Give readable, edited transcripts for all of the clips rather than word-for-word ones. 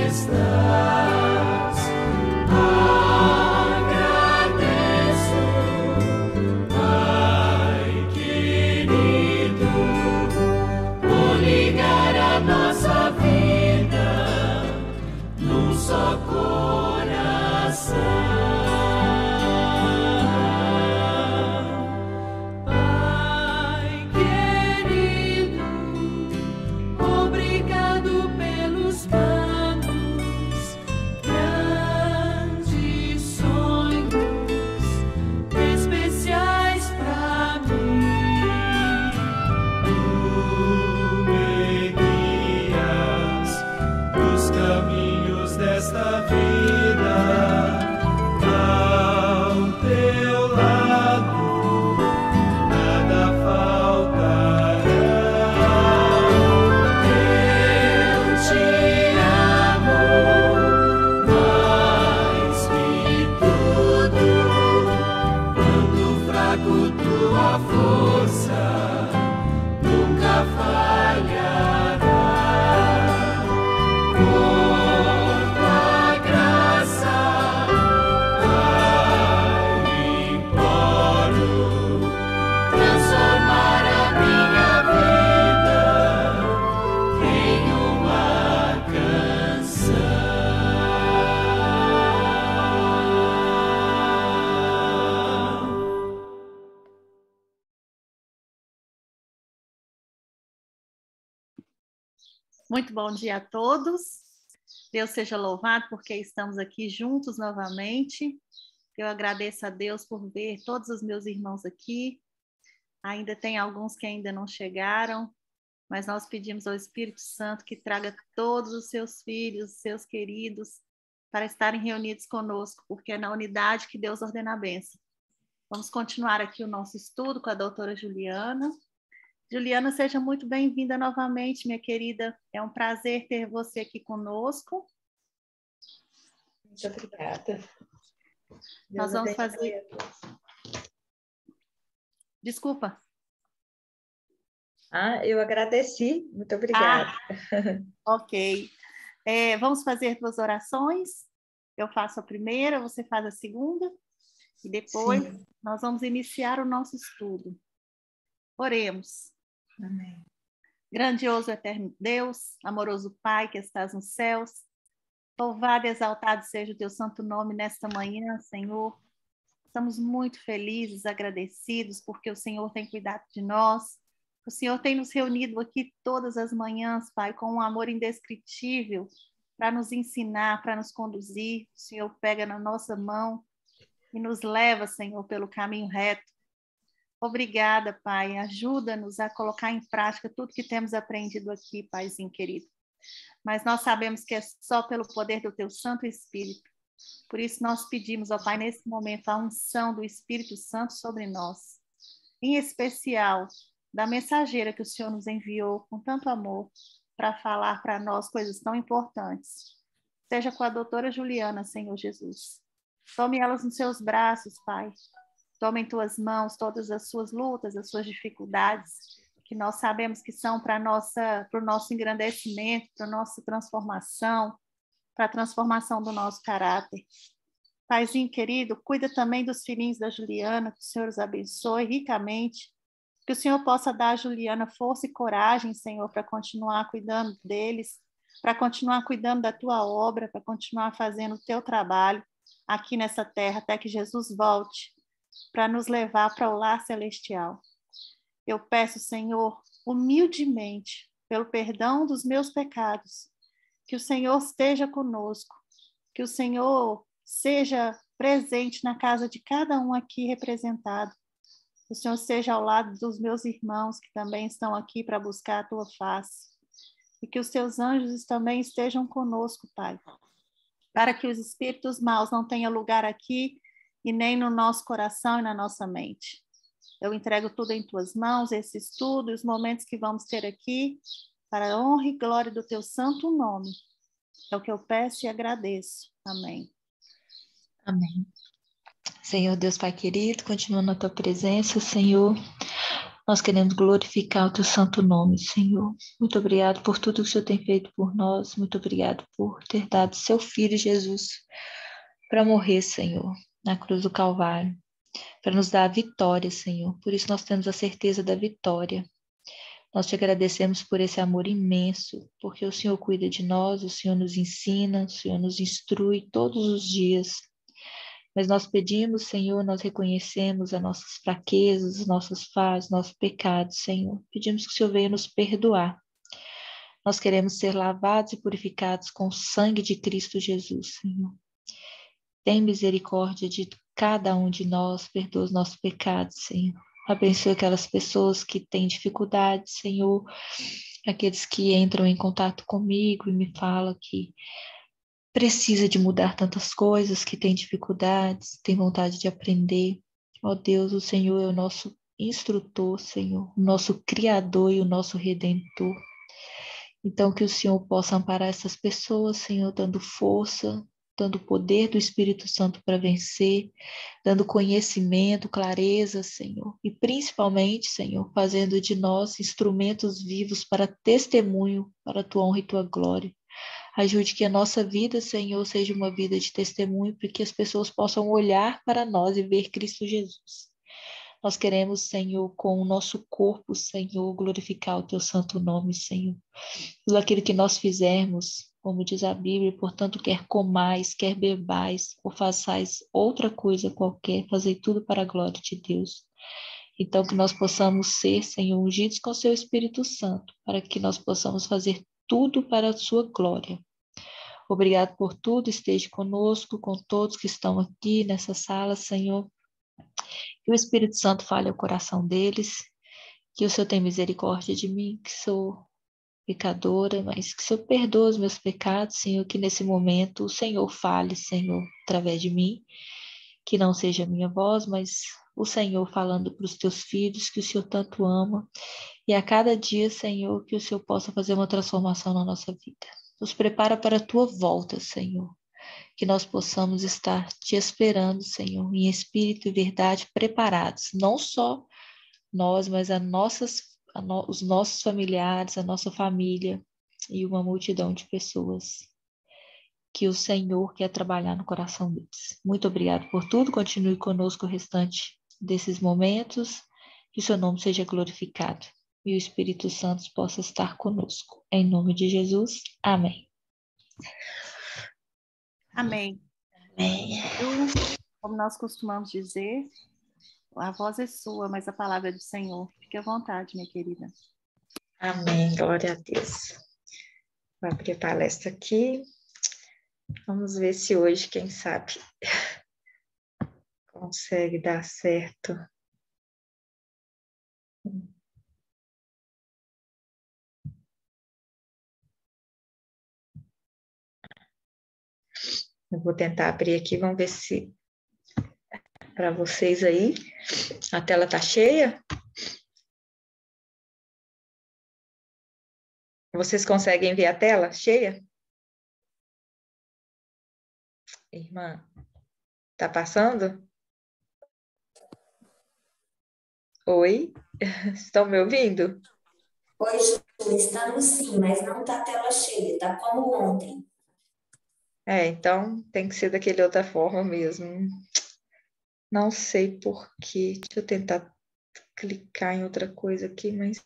estás. Agradeço, Pai querido, por ligar a nossa vida num só coração. Desta vida, ao teu lado, nada faltará. Eu te amo mais que tudo. Quando fraco, tua força nunca falhará. Muito bom dia a todos. Deus seja louvado porque estamos aqui juntos novamente. Eu agradeço a Deus por ver todos os meus irmãos aqui. Ainda tem alguns que ainda não chegaram, mas nós pedimos ao Espírito Santo que traga todos os seus filhos, seus queridos, para estarem reunidos conosco, porque é na unidade que Deus ordena a bênção. Vamos continuar aqui o nosso estudo com a doutora Juliana. Juliana, seja muito bem-vinda novamente, minha querida. É um prazer ter você aqui conosco. Muito obrigada. Nós vamos fazer... Desculpa. Eu agradeci. Muito obrigada. Ok. Vamos fazer 2 orações. Eu faço a primeira, você faz a segunda. E depois nós vamos iniciar o nosso estudo. Oremos. Amém. Grandioso eterno Deus, amoroso Pai que estás nos céus, louvado e exaltado seja o teu santo nome nesta manhã, Senhor. Estamos muito felizes, agradecidos, porque o Senhor tem cuidado de nós. O Senhor tem nos reunido aqui todas as manhãs, Pai, com um amor indescritível, para nos ensinar, para nos conduzir. O Senhor pega na nossa mão e nos leva, Senhor, pelo caminho reto. Obrigada, Pai. Ajuda-nos a colocar em prática tudo que temos aprendido aqui, Paizinho querido. Mas nós sabemos que é só pelo poder do Teu Santo Espírito. Por isso nós pedimos, ó Pai, nesse momento, a unção do Espírito Santo sobre nós. Em especial, da mensageira que o Senhor nos enviou com tanto amor para falar para nós coisas tão importantes. Seja com a doutora Juliana, Senhor Jesus. Tome elas nos seus braços, Pai. Tome em tuas mãos todas as suas lutas, as suas dificuldades, que nós sabemos que são para o nosso engrandecimento, para a nossa transformação, para a transformação do nosso caráter. Paizinho querido, cuida também dos filhinhos da Juliana, que o Senhor os abençoe ricamente, que o Senhor possa dar a Juliana força e coragem, Senhor, para continuar cuidando deles, para continuar cuidando da tua obra, para continuar fazendo o teu trabalho aqui nessa terra, até que Jesus volte para nos levar para o lar celestial. Eu peço, Senhor, humildemente, pelo perdão dos meus pecados, que o Senhor esteja conosco, que o Senhor seja presente na casa de cada um aqui representado, que o Senhor esteja ao lado dos meus irmãos que também estão aqui para buscar a tua face, e que os teus anjos também estejam conosco, Pai, para que os espíritos maus não tenham lugar aqui e nem no nosso coração e na nossa mente. Eu entrego tudo em tuas mãos, esse estudo e os momentos que vamos ter aqui, para a honra e glória do teu santo nome. É o que eu peço e agradeço. Amém. Amém. Senhor Deus Pai querido, continua na tua presença, Senhor. Nós queremos glorificar o teu santo nome, Senhor. Muito obrigado por tudo que o Senhor tem feito por nós. Muito obrigado por ter dado seu Filho Jesus para morrer, Senhor, na cruz do Calvário, para nos dar a vitória, Senhor. Por isso nós temos a certeza da vitória. Nós te agradecemos por esse amor imenso, porque o Senhor cuida de nós, o Senhor nos ensina, o Senhor nos instrui todos os dias. Mas nós pedimos, Senhor, nós reconhecemos as nossas fraquezas, as nossas falhas, nossos pecados, Senhor. Pedimos que o Senhor venha nos perdoar. Nós queremos ser lavados e purificados com o sangue de Cristo Jesus, Senhor. Tem misericórdia de cada um de nós, perdoa os nossos pecados, Senhor. Abençoe aquelas pessoas que têm dificuldades, Senhor, aqueles que entram em contato comigo e me falam que precisa de mudar tantas coisas, que tem dificuldades, tem vontade de aprender. Ó Deus, o Senhor é o nosso instrutor, Senhor, o nosso Criador e o nosso Redentor. Então, que o Senhor possa amparar essas pessoas, Senhor, dando força, dando poder do Espírito Santo para vencer, dando conhecimento, clareza, Senhor, e principalmente, Senhor, fazendo de nós instrumentos vivos para testemunho, para a tua honra e tua glória. Ajude que a nossa vida, Senhor, seja uma vida de testemunho, para que as pessoas possam olhar para nós e ver Cristo Jesus. Nós queremos, Senhor, com o nosso corpo, Senhor, glorificar o teu santo nome, Senhor. Tudo aquilo que nós fizermos, como diz a Bíblia, portanto, quer comais, quer bebais, ou façais outra coisa qualquer, fazei tudo para a glória de Deus. Então, que nós possamos ser, Senhor, ungidos com o seu Espírito Santo, para que nós possamos fazer tudo para a sua glória. Obrigado por tudo, esteja conosco, com todos que estão aqui nessa sala, Senhor. Que o Espírito Santo fale ao coração deles, que o Senhor tenha misericórdia de mim, que sou pecadora, mas que o Senhor perdoa os meus pecados, Senhor, que nesse momento o Senhor fale, Senhor, através de mim, que não seja a minha voz, mas o Senhor falando para os teus filhos, que o Senhor tanto ama, e a cada dia, Senhor, que o Senhor possa fazer uma transformação na nossa vida. Nos prepara para a tua volta, Senhor, que nós possamos estar te esperando, Senhor, em espírito e verdade, preparados, não só nós, mas os nossos familiares, a nossa família e uma multidão de pessoas que o Senhor quer trabalhar no coração deles. Muito obrigado por tudo, continue conosco o restante desses momentos, que o seu nome seja glorificado e o Espírito Santo possa estar conosco. Em nome de Jesus, amém. Amém. Amém. Como nós costumamos dizer, a voz é sua, mas a palavra é do Senhor. Fique à vontade, minha querida. Amém, glória a Deus. Vou abrir a palestra aqui. Vamos ver se hoje, quem sabe, consegue dar certo. Eu vou tentar abrir aqui, vamos ver se para vocês aí a tela está cheia. Vocês conseguem ver a tela cheia? Irmã, tá passando? Oi? Estão me ouvindo? Oi, Ju, estamos sim, mas não está tela cheia, tá como ontem. Então tem que ser daquele outra forma mesmo. Não sei por quê. Deixa eu tentar clicar em outra coisa aqui, mas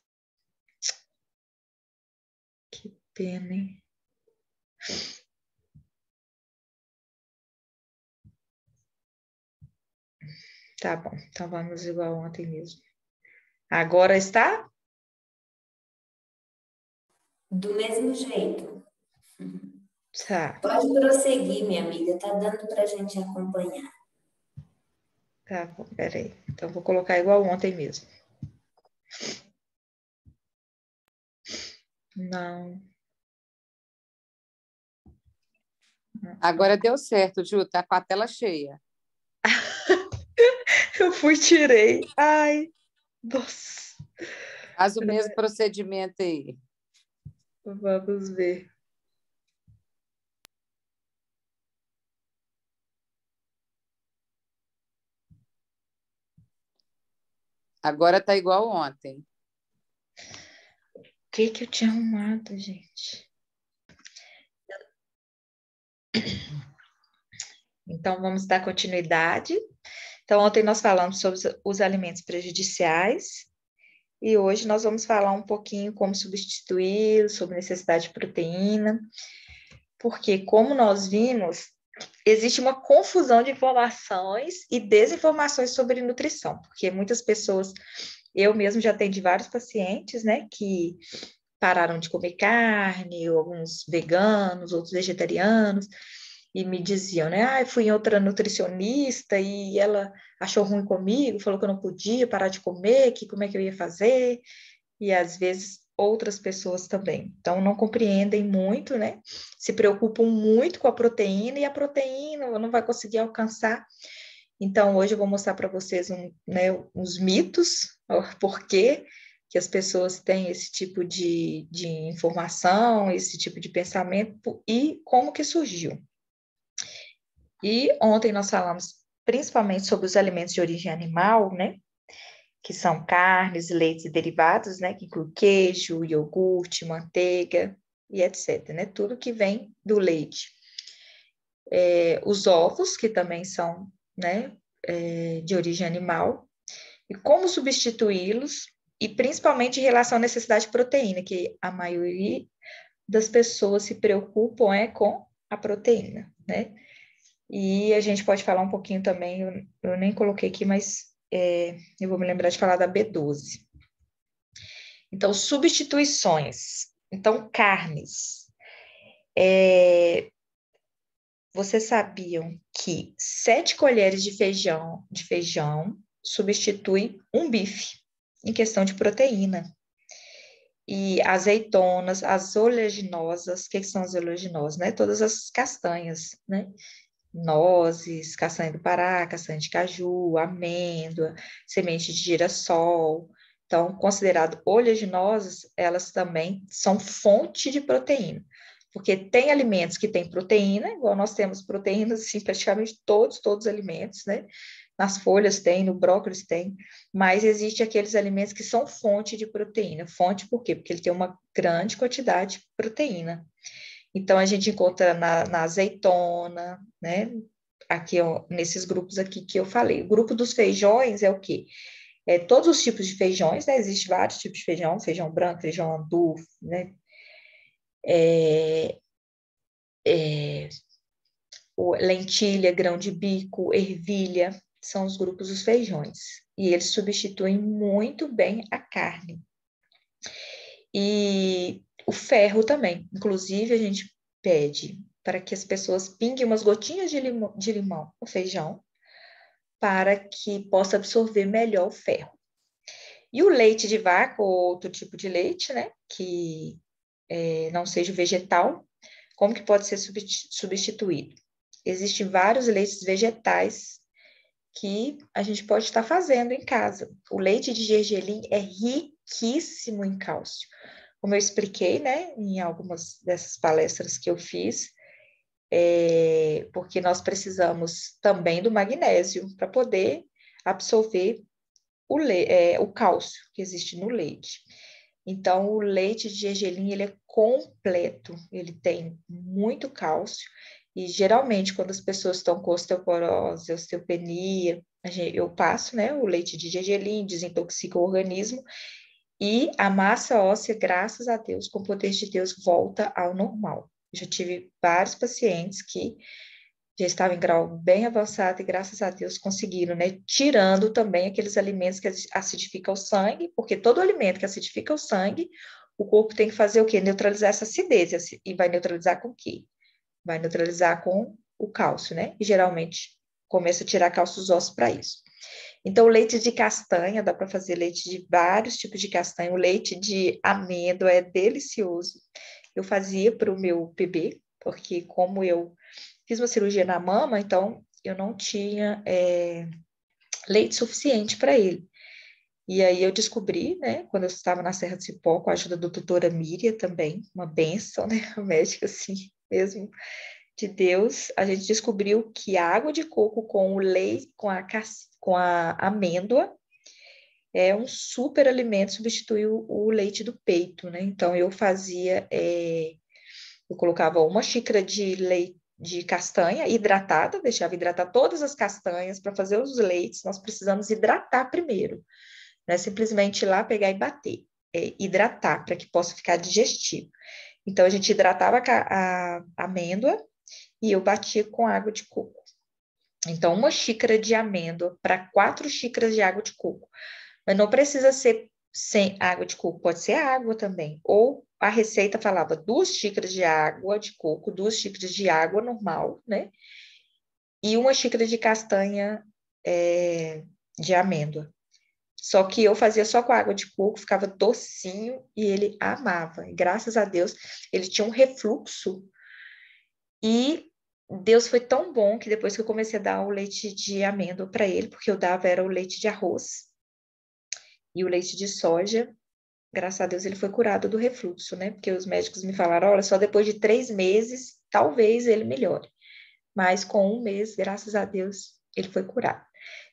que pena, hein? Tá bom, então vamos igual ontem mesmo. Agora está? Do mesmo jeito. Tá, Pode prosseguir, minha amiga, tá dando para a gente acompanhar. tá bom, peraí. Então vou colocar igual ontem mesmo. Não. Agora deu certo, Ju, tá com a tela cheia. Eu tirei. Ai, nossa. Faz o mesmo procedimento aí. Vamos ver. Agora está igual ontem. O que eu tinha arrumado, gente? Então, vamos dar continuidade. Então, ontem nós falamos sobre os alimentos prejudiciais e hoje nós vamos falar um pouquinho como substituí-los, sobre necessidade de proteína, porque, como nós vimos, existe uma confusão de informações e desinformações sobre nutrição, porque muitas pessoas, eu mesmo já atendi vários pacientes, né, que pararam de comer carne, alguns veganos, outros vegetarianos, e me diziam, né, fui em outra nutricionista e ela achou ruim comigo, falou que eu não podia parar de comer, que como é que eu ia fazer, e às vezes outras pessoas também. Então, não compreendem muito, né, se preocupam muito com a proteína e a proteína não vai conseguir alcançar. Então, hoje eu vou mostrar para vocês uns mitos, por que as pessoas têm esse tipo de informação, esse tipo de pensamento e como que surgiu. E ontem nós falamos principalmente sobre os alimentos de origem animal, né? Que são carnes, leites e derivados, né? Que inclui queijo, iogurte, manteiga e etc, né? Tudo que vem do leite. Os ovos, que também são, né? De origem animal. E como substituí-los, e principalmente em relação à necessidade de proteína, que a maioria das pessoas se preocupam com a proteína, né? E a gente pode falar um pouquinho também, eu nem coloquei aqui, mas eu vou me lembrar de falar da B12. Então, substituições. Então, carnes. Vocês sabiam que 7 colheres de feijão substitui um bife em questão de proteína. E azeitonas, as oleaginosas, o que são as oleaginosas, né? Todas as castanhas, né? Nozes, castanha do Pará, castanha de caju, amêndoa, semente de girassol. Então, considerado oleaginosas, elas também são fonte de proteína. Porque tem alimentos que têm proteína, igual nós temos proteínas, assim, praticamente todos os alimentos, né? Nas folhas tem, no brócolis tem, mas existe aqueles alimentos que são fonte de proteína. Fonte por quê? Porque ele tem uma grande quantidade de proteína. Então, a gente encontra na azeitona, né? Aqui, nesses grupos aqui que eu falei. O grupo dos feijões é o quê? Todos os tipos de feijões, né? Existem vários tipos de feijão, feijão branco, feijão andu, né? Lentilha, grão de bico, ervilha, são os grupos dos feijões. E eles substituem muito bem a carne. E o ferro também. Inclusive, a gente pede para que as pessoas pinguem umas gotinhas de limão no feijão para que possa absorver melhor o ferro. E o leite de vaca, ou outro tipo de leite, né, que não seja vegetal, como que pode ser substituído? Existem vários leites vegetais que a gente pode estar fazendo em casa. O leite de gergelim é riquíssimo em cálcio. Como eu expliquei, né, em algumas dessas palestras que eu fiz, porque nós precisamos também do magnésio para poder absorver o cálcio que existe no leite. Então, o leite de gergelim, ele é completo, ele tem muito cálcio, e geralmente, quando as pessoas estão com osteoporose, osteopenia, eu passo, né, o leite de gergelim, desintoxica o organismo, e a massa óssea, graças a Deus, com o poder de Deus, volta ao normal. Já tive vários pacientes que já estavam em grau bem avançado e, graças a Deus, conseguiram, né? Tirando também aqueles alimentos que acidificam o sangue, porque todo alimento que acidifica o sangue, o corpo tem que fazer o quê? Neutralizar essa acidez. E vai neutralizar com o quê? Vai neutralizar com o cálcio, né? E geralmente começa a tirar cálcio dos ossos para isso. Então, o leite de castanha, dá para fazer leite de vários tipos de castanha. O leite de amêndoa é delicioso. Eu fazia para o meu bebê, porque como eu fiz uma cirurgia na mama, então eu não tinha leite suficiente para ele. E aí eu descobri, né, quando eu estava na Serra do Cipó, com a ajuda da doutora Miriam também, uma bênção, né, a médica assim mesmo, de Deus, a gente descobriu que a água de coco com o leite, com a amêndoa, é um super alimento, substitui o leite do peito, né? Então, eu colocava 1 xícara de leite de castanha hidratada, deixava hidratar todas as castanhas para fazer os leites, nós precisamos hidratar primeiro, não é simplesmente ir lá pegar e bater, é hidratar para que possa ficar digestivo. Então, a gente hidratava a amêndoa e eu batia com água de coco. Então, 1 xícara de amêndoa para 4 xícaras de água de coco. Mas não precisa ser sem água de coco, pode ser água também. Ou a receita falava 2 xícaras de água de coco, 2 xícaras de água normal, né? E 1 xícara de castanha de amêndoa. Só que eu fazia só com água de coco, ficava docinho e ele amava. E graças a Deus, ele tinha um refluxo. E Deus foi tão bom que depois que eu comecei a dar o leite de amêndoa para ele, porque eu dava era o leite de arroz e o leite de soja, graças a Deus ele foi curado do refluxo, né? Porque os médicos me falaram, olha, só depois de 3 meses, talvez ele melhore. Mas com 1 mês, graças a Deus, ele foi curado.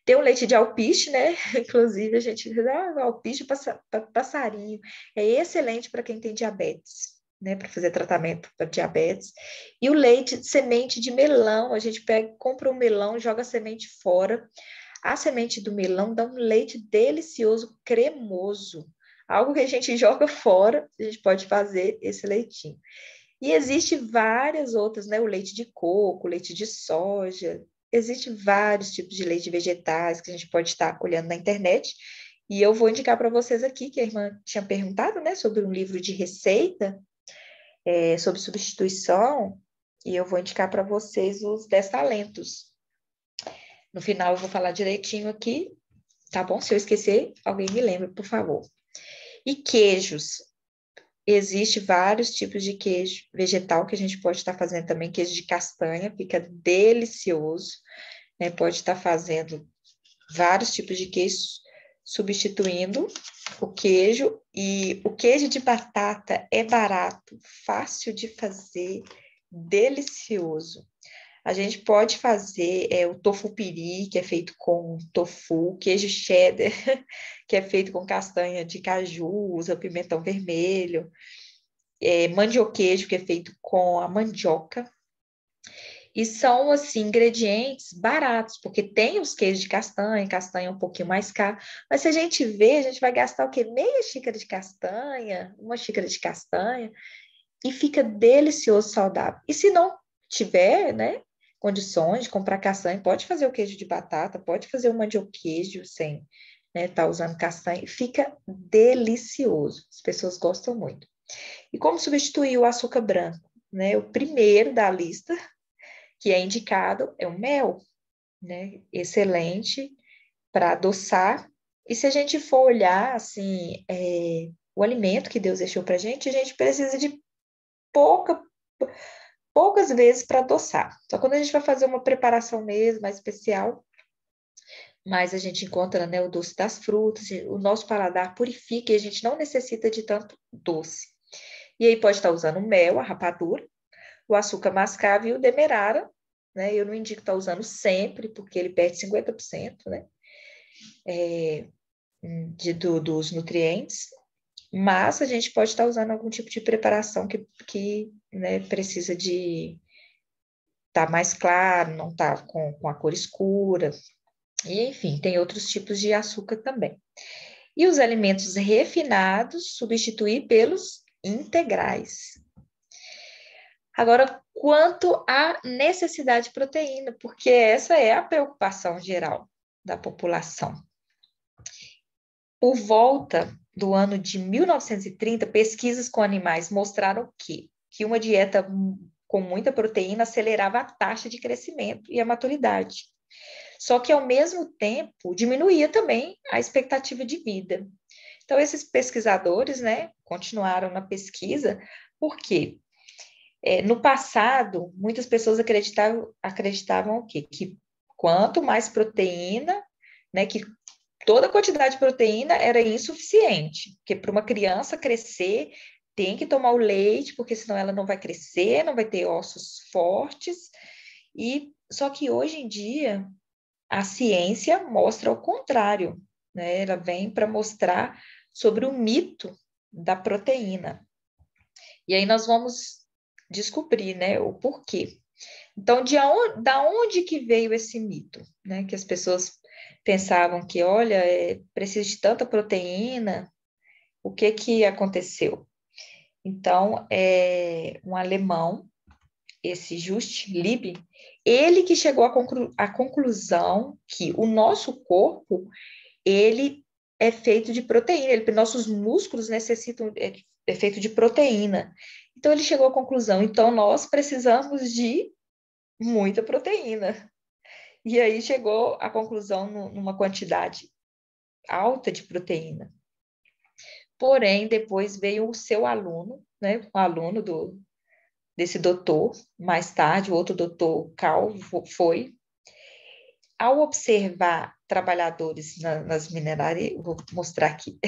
Tem o leite de alpiste, né? Inclusive, a gente diz, alpiste passarinho. É excelente para quem tem diabetes, né? Para fazer tratamento para diabetes. E o leite de semente de melão, a gente compra um melão, joga a semente fora. A semente do melão dá um leite delicioso, cremoso. Algo que a gente joga fora, a gente pode fazer esse leitinho. E existe várias outras, né? O leite de coco, o leite de soja. Existem vários tipos de leite vegetais que a gente pode estar olhando na internet. E eu vou indicar para vocês aqui, que a irmã tinha perguntado, né? Sobre um livro de receita, sobre substituição. E eu vou indicar para vocês os 10 talentos. No final eu vou falar direitinho aqui, tá bom? Se eu esquecer, alguém me lembra, por favor. E queijos. Existem vários tipos de queijo vegetal que a gente pode estar fazendo também. Queijo de castanha, fica delicioso, né? Pode estar fazendo vários tipos de queijo, substituindo o queijo. E o queijo de batata é barato, fácil de fazer, delicioso. A gente pode fazer o tofu piri, que é feito com tofu, queijo cheddar, que é feito com castanha de caju, usa pimentão vermelho, mandioqueijo, que é feito com a mandioca. E são, assim, ingredientes baratos, porque tem os queijos de castanha é um pouquinho mais caro, mas se a gente ver, a gente vai gastar o quê? Meia xícara de castanha, 1 xícara de castanha, e fica delicioso, saudável. E se não tiver, né, condições de comprar castanha, pode fazer o queijo de batata, pode fazer o mandioqueijo sem, né, tá usando castanha, fica delicioso. As pessoas gostam muito. E como substituir o açúcar branco, né? O primeiro da lista que é indicado é o mel, né? Excelente para adoçar. E se a gente for olhar assim, o alimento que Deus deixou para a gente precisa de poucas vezes para adoçar. Só quando a gente vai fazer uma preparação mesmo, mais especial, mas a gente encontra, né, o doce das frutas, o nosso paladar purifica e a gente não necessita de tanto doce. E aí pode estar usando o mel, a rapadura, o açúcar mascavo e o demerara, né? Eu não indico estar usando sempre, porque ele perde 50%, né? Dos nutrientes. Mas a gente pode estar usando algum tipo de preparação que né, precisa de estar mais claro, não estar com a cor escura. E, enfim, tem outros tipos de açúcar também. E os alimentos refinados, substituir pelos integrais. Agora, quanto à necessidade de proteína, porque essa é a preocupação geral da população. Por volta do ano de 1930, pesquisas com animais mostraram que uma dieta com muita proteína acelerava a taxa de crescimento e a maturidade. Só que, ao mesmo tempo, diminuía também a expectativa de vida. Então, esses pesquisadores, né, continuaram na pesquisa, porque no passado, muitas pessoas acreditavam o quê? Que quanto mais proteína, né, que toda a quantidade de proteína era insuficiente, porque para uma criança crescer, tem que tomar o leite, porque senão ela não vai crescer, não vai ter ossos fortes. Só que hoje em dia, a ciência mostra o contrário, né? Ela vem para mostrar sobre o mito da proteína. E aí nós vamos descobrir, né, o porquê. Então, da onde que veio esse mito, né? Que as pessoas pensavam que, olha, precisa de tanta proteína, o que que aconteceu? Então, um alemão, esse Just Lieb, ele que chegou à conclusão que o nosso corpo, ele é feito de proteína, nossos músculos necessitam, é feito de proteína. Então, ele chegou à conclusão, então nós precisamos de muita proteína. E aí chegou à conclusão numa quantidade alta de proteína. Porém, depois veio o seu aluno, né, o aluno desse doutor, mais tarde, o outro doutor Carl foi, ao observar trabalhadores nas minerárias, vou mostrar aqui,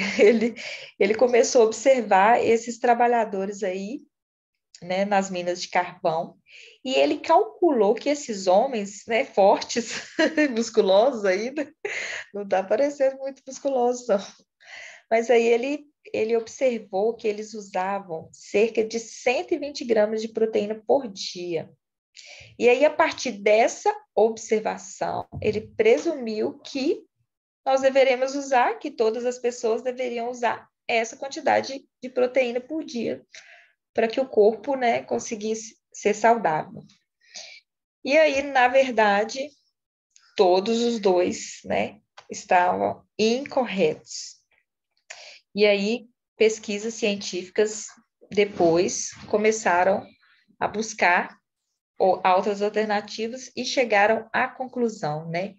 ele começou a observar esses trabalhadores aí, né, nas minas de carvão, e ele calculou que esses homens, né, fortes, musculosos ainda, não está parecendo muito musculosos, não. Mas aí ele observou que eles usavam cerca de 120 gramas de proteína por dia. E aí, a partir dessa observação, ele presumiu que nós deveríamos usar, que todas as pessoas deveriam usar essa quantidade de proteína por dia, para que o corpo, né, conseguisse ser saudável. E aí, na verdade, todos os dois, né, estavam incorretos. E aí, pesquisas científicas depois começaram a buscar outras alternativas e chegaram à conclusão, né?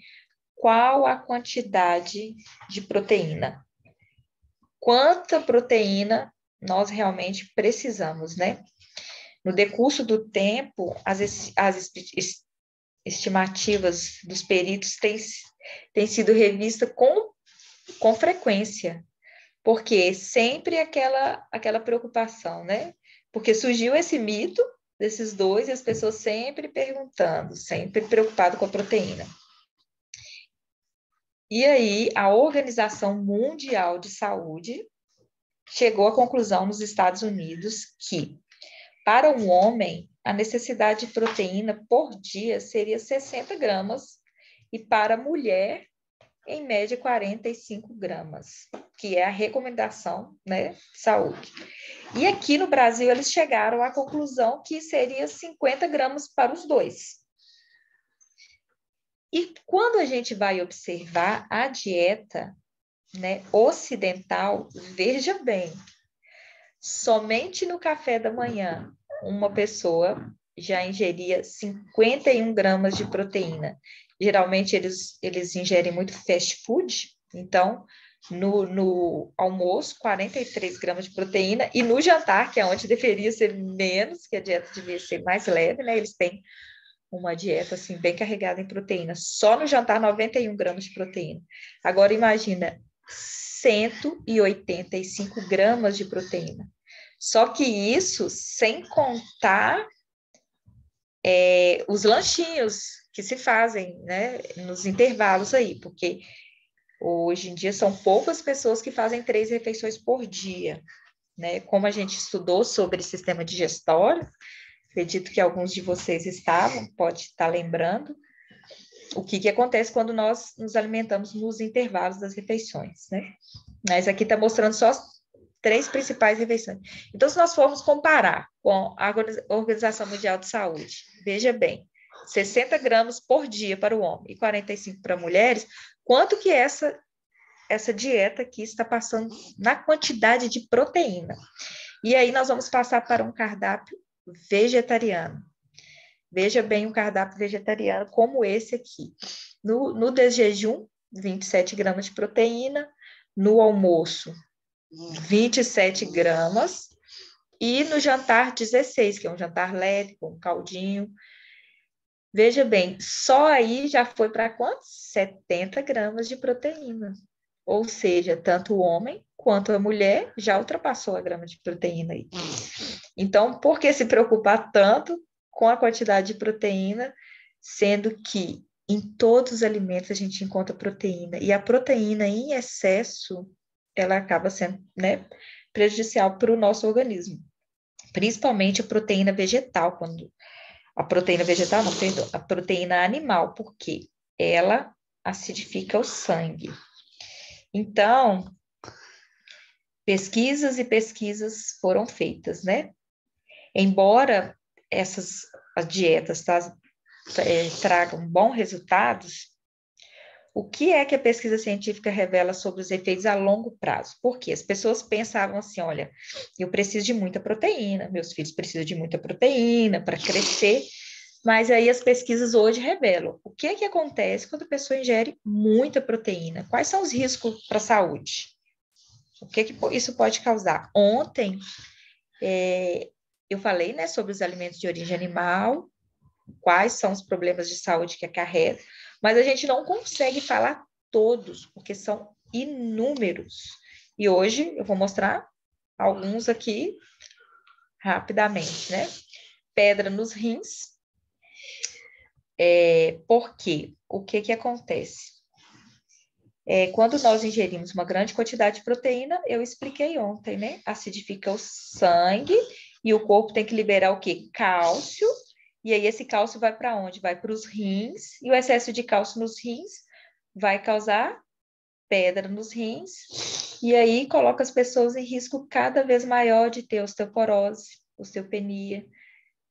Qual a quantidade de proteína? Quanta proteína nós realmente precisamos, né? No decurso do tempo, as estimativas dos peritos têm sido revistas com frequência, porque sempre aquela preocupação, né? Porque surgiu esse mito desses dois e as pessoas sempre perguntando, sempre preocupadas com a proteína. E aí, a Organização Mundial de Saúde chegou à conclusão nos Estados Unidos que, para um homem, a necessidade de proteína por dia seria 60 gramas e para a mulher, em média, 45 gramas, que é a recomendação, né, de saúde. E aqui no Brasil, eles chegaram à conclusão que seria 50 gramas para os dois. E quando a gente vai observar a dieta, né, ocidental, veja bem, somente no café da manhã, uma pessoa já ingeria 51 gramas de proteína. Geralmente, eles ingerem muito fast food, então, no almoço, 43 gramas de proteína, e no jantar, que é onde deveria ser menos, que a dieta deveria ser mais leve, né? Eles têm uma dieta, assim, bem carregada em proteína. Só no jantar, 91 gramas de proteína. Agora, imagina, 185 gramas de proteína. Só que isso sem contar os lanchinhos que se fazem, né, nos intervalos aí, porque hoje em dia são poucas pessoas que fazem 3 refeições por dia, né? Como a gente estudou sobre sistema digestório, acredito que alguns de vocês pode estar lembrando, o que acontece quando nós nos alimentamos nos intervalos das refeições, né? Mas aqui está mostrando só as 3 principais refeições. Então, se nós formos comparar com a Organização Mundial de Saúde, veja bem, 60 gramas por dia para o homem e 45 para mulheres, quanto que essa dieta aqui está passando na quantidade de proteína. E aí nós vamos passar para um cardápio vegetariano. Veja bem um cardápio vegetariano como esse aqui. No desjejum, 27 gramas de proteína. No almoço, 27 gramas. E no jantar, 16, que é um jantar leve, com um caldinho. Veja bem, só aí já foi para quantos? 70 gramas de proteína. Ou seja, tanto o homem quanto a mulher já ultrapassou a grama de proteína aí. Então, por que se preocupar tanto com a quantidade de proteína, sendo que em todos os alimentos a gente encontra proteína, e a proteína em excesso, ela acaba sendo, né, prejudicial para o nosso organismo, principalmente a proteína vegetal, a proteína vegetal, não, perdão, a proteína animal, porque ela acidifica o sangue. Então, pesquisas e pesquisas foram feitas, né? Embora as dietas tragam bons resultados, o que é que a pesquisa científica revela sobre os efeitos a longo prazo? Porque as pessoas pensavam assim, olha, eu preciso de muita proteína, meus filhos precisam de muita proteína para crescer, mas aí as pesquisas hoje revelam o que é que acontece quando a pessoa ingere muita proteína, quais são os riscos para a saúde, o que é que isso pode causar. Ontem, eu falei, né, sobre os alimentos de origem animal, quais são os problemas de saúde que acarreta, mas a gente não consegue falar todos, porque são inúmeros. E hoje eu vou mostrar alguns aqui rapidamente, né? Pedra nos rins. Por quê? O que acontece? Quando nós ingerimos uma grande quantidade de proteína, eu expliquei ontem, né? Acidifica o sangue e o corpo tem que liberar o quê? Cálcio. E aí esse cálcio vai para onde? Vai para os rins, e o excesso de cálcio nos rins vai causar pedra nos rins, e aí coloca as pessoas em risco cada vez maior de ter osteoporose, osteopenia,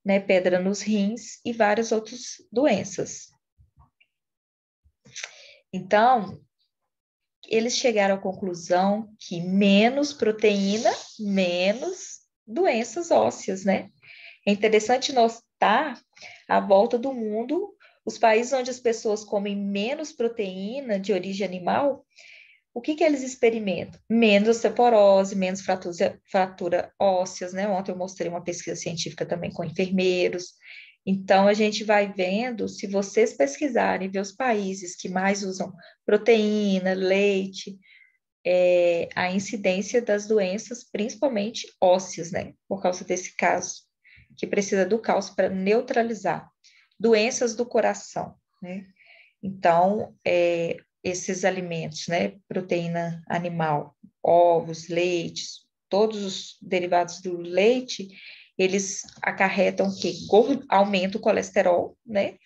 né, pedra nos rins e várias outras doenças. Então, eles chegaram à conclusão que menos proteína, menos doenças ósseas, né? É interessante notar, à volta do mundo, os países onde as pessoas comem menos proteína de origem animal, o que eles experimentam? Menos osteoporose, menos fratura ósseas, né? Ontem eu mostrei uma pesquisa científica também com enfermeiros. Então, a gente vai vendo, se vocês pesquisarem, ver os países que mais usam proteína, leite, a incidência das doenças, principalmente ósseas, né? Por causa desse caso, que precisa do cálcio para neutralizar. Doenças do coração, né? Então, esses alimentos, né? Proteína animal, ovos, leites, todos os derivados do leite, eles acarretam o quê? Aumenta o colesterol, né?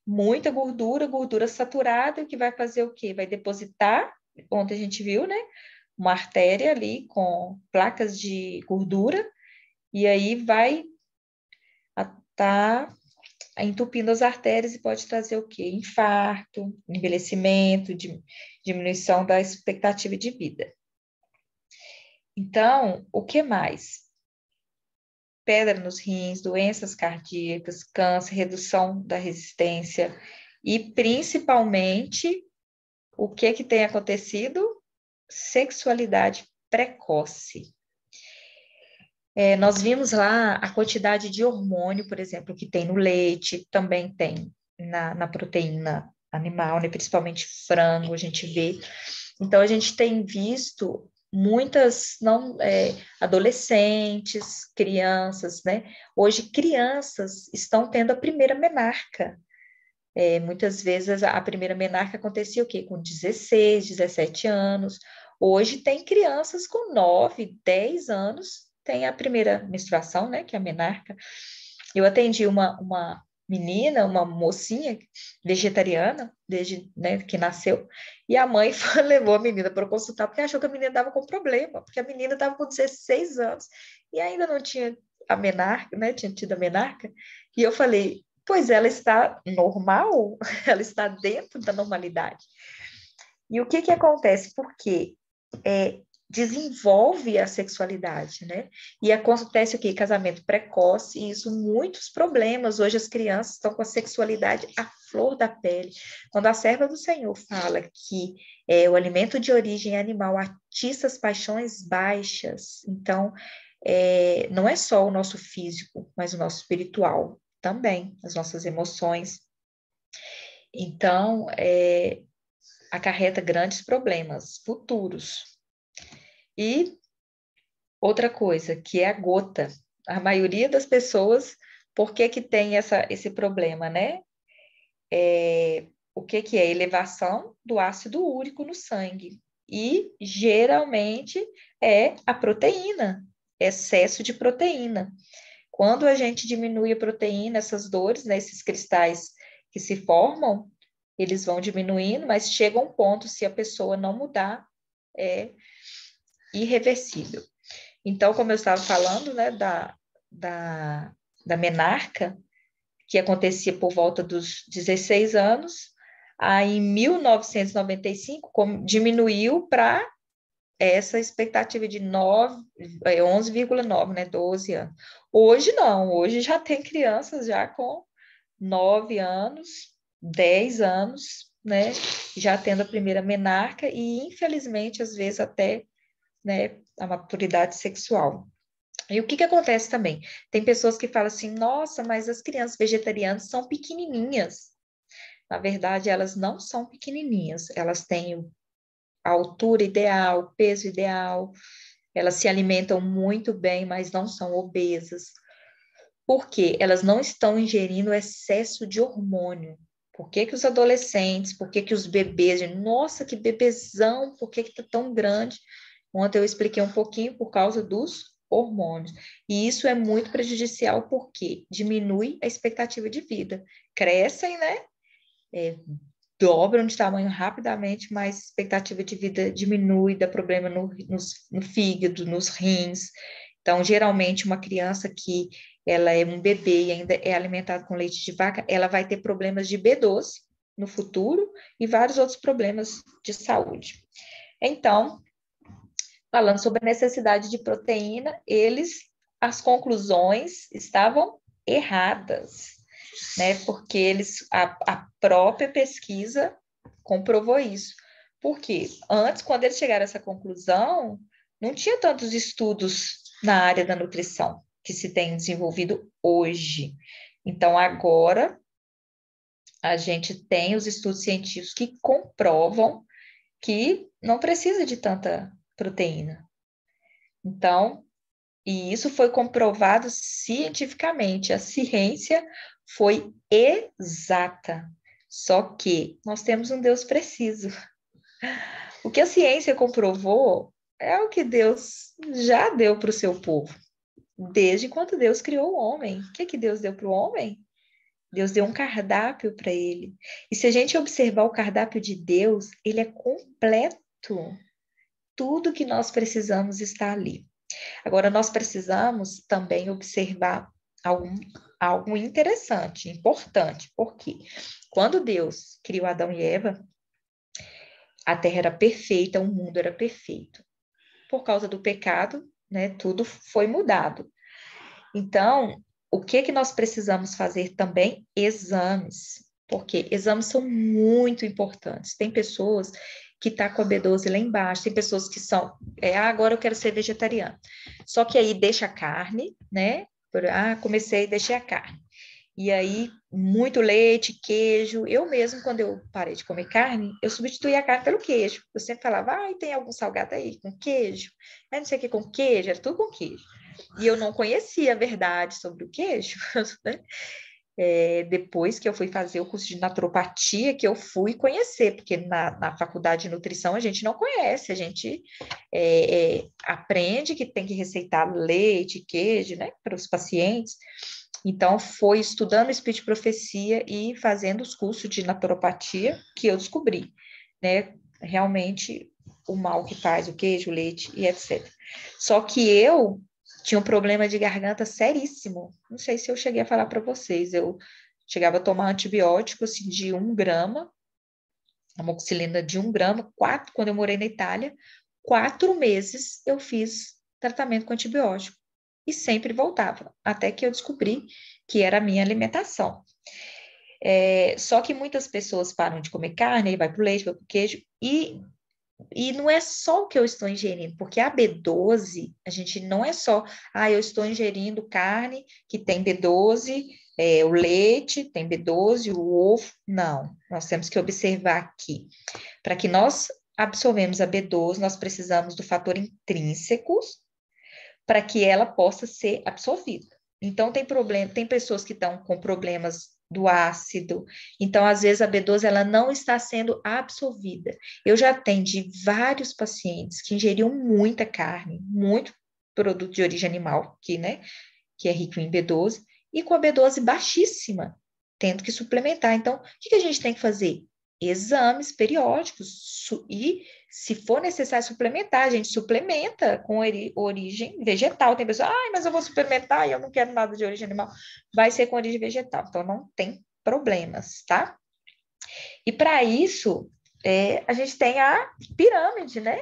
Muita gordura, gordura saturada, que vai fazer o quê? Vai depositar, ontem a gente viu, né? Uma artéria ali com placas de gordura, e aí vai estar entupindo as artérias e pode trazer o quê? Infarto, envelhecimento, diminuição da expectativa de vida. Então, o que mais? Pedra nos rins, doenças cardíacas, câncer, redução da resistência e, principalmente, o que tem acontecido? Sexualidade precoce. Nós vimos lá a quantidade de hormônio, por exemplo, que tem no leite, também tem na proteína animal, né? Principalmente frango, a gente vê. Então, a gente tem visto muitas adolescentes, crianças, né? Hoje, crianças estão tendo a primeira menarca. Muitas vezes a primeira menarca acontecia o quê? Com 16, 17 anos. Hoje tem crianças com 9, 10 anos, tem a primeira menstruação, né? Que é a menarca. Eu atendi uma menina, uma mocinha vegetariana, desde, né, que nasceu, e a mãe levou a menina para consultar, porque achou que a menina estava com problema, porque a menina estava com 16 anos, e ainda não tinha a menarca, né? Tinha tido a menarca, e eu falei, pois ela está normal, ela está dentro da normalidade. E o que acontece? Porque desenvolve a sexualidade, né? E acontece o quê? Casamento precoce, e isso, muitos problemas. Hoje as crianças estão com a sexualidade à flor da pele. Quando a serva do Senhor fala que o alimento de origem animal atiça as paixões baixas, então, não é só o nosso físico, mas o nosso espiritual também, as nossas emoções. Então, acarreta grandes problemas futuros. E outra coisa, que é a gota. A maioria das pessoas, por que tem esse problema, né? o que que é? Elevação do ácido úrico no sangue. E, geralmente, é a proteína, excesso de proteína. Quando a gente diminui a proteína, essas dores, né, esses cristais que se formam, eles vão diminuindo, mas chega um ponto, se a pessoa não mudar, é irreversível. Então, como eu estava falando, né, da menarca, que acontecia por volta dos 16 anos, aí em 1995 diminuiu para essa expectativa de 11,9, né, 12 anos. Hoje não, hoje já tem crianças já com 9 anos, 10 anos, né, já tendo a primeira menarca e, infelizmente, às vezes até, né, a maturidade sexual. E o que que acontece também? Tem pessoas que falam assim, nossa, mas as crianças vegetarianas são pequenininhas. Na verdade, elas não são pequenininhas, elas têm a altura ideal, o peso ideal, elas se alimentam muito bem, mas não são obesas. Por quê? Elas não estão ingerindo excesso de hormônio. Por que que os adolescentes, por que que os bebês, nossa, que bebezão, por que que tá tão grande? Ontem eu expliquei um pouquinho por causa dos hormônios. E isso é muito prejudicial porque diminui a expectativa de vida. Crescem, né? Dobram de tamanho rapidamente, mas a expectativa de vida diminui, dá problema no fígado, nos rins. Então, geralmente, uma criança que ela é um bebê e ainda é alimentada com leite de vaca, ela vai ter problemas de B12 no futuro e vários outros problemas de saúde. Então, falando sobre a necessidade de proteína, as conclusões estavam erradas, né? Porque a própria pesquisa comprovou isso. Por quê? Antes, quando eles chegaram a essa conclusão, não tinha tantos estudos na área da nutrição que se tem desenvolvido hoje. Então, agora, a gente tem os estudos científicos que comprovam que não precisa de tanta proteína. Então, e isso foi comprovado cientificamente. A ciência foi exata. Só que nós temos um Deus preciso. O que a ciência comprovou é o que Deus já deu para o seu povo. Desde quando Deus criou o homem. O que Deus deu para o homem? Deus deu um cardápio para ele. E se a gente observar o cardápio de Deus, ele é completo. Tudo que nós precisamos está ali. Agora, nós precisamos também observar algo interessante, importante, porque quando Deus criou Adão e Eva, a terra era perfeita, o mundo era perfeito. Por causa do pecado, né, tudo foi mudado. Então, o que nós precisamos fazer também? Exames, porque exames são muito importantes. Tem pessoas que tá com a B12 lá embaixo, tem pessoas que são, agora eu quero ser vegetariana. Só que aí deixa a carne, né? Comecei, deixei a carne. E aí, muito leite, queijo. Eu mesmo, quando eu parei de comer carne, eu substituí a carne pelo queijo. Eu sempre falava, tem algum salgado aí com queijo? Não sei o que com queijo, era tudo com queijo. E eu não conhecia a verdade sobre o queijo, né? Depois que eu fui fazer o curso de naturopatia, que eu fui conhecer, porque na faculdade de nutrição a gente não conhece, a gente aprende que tem que receitar leite, queijo, né, para os pacientes. Então, foi estudando Espírito de Profecia e fazendo os cursos de naturopatia que eu descobri, né, realmente o mal que faz o queijo, o leite e etc. Só que eu tinha um problema de garganta seríssimo. Não sei se eu cheguei a falar para vocês. Eu chegava a tomar antibiótico assim, de 1 grama, amoxicilina de 1 grama, quando eu morei na Itália, 4 meses eu fiz tratamento com antibiótico. E sempre voltava, até que eu descobri que era a minha alimentação. Só que muitas pessoas param de comer carne, aí vai para o leite, vai para o queijo, e não é só o que eu estou ingerindo, porque a B12, a gente não é só, eu estou ingerindo carne que tem B12, o leite tem B12, o ovo, não. Nós temos que observar aqui. Para que nós absorvemos a B12, nós precisamos do fator intrínseco para que ela possa ser absorvida. Então, tem pessoas que estão com problemas do ácido. Então, às vezes, a B12 ela não está sendo absorvida. Eu já atendi vários pacientes que ingeriam muita carne, muito produto de origem animal, que é rico em B12, e com a B12 baixíssima, tendo que suplementar. Então, o que a gente tem que fazer? Exames periódicos e, se for necessário suplementar, a gente suplementa com origem vegetal. Tem pessoas, mas eu vou suplementar e eu não quero nada de origem animal. Vai ser com origem vegetal, então não tem problemas, tá? E para isso, a gente tem a pirâmide, né?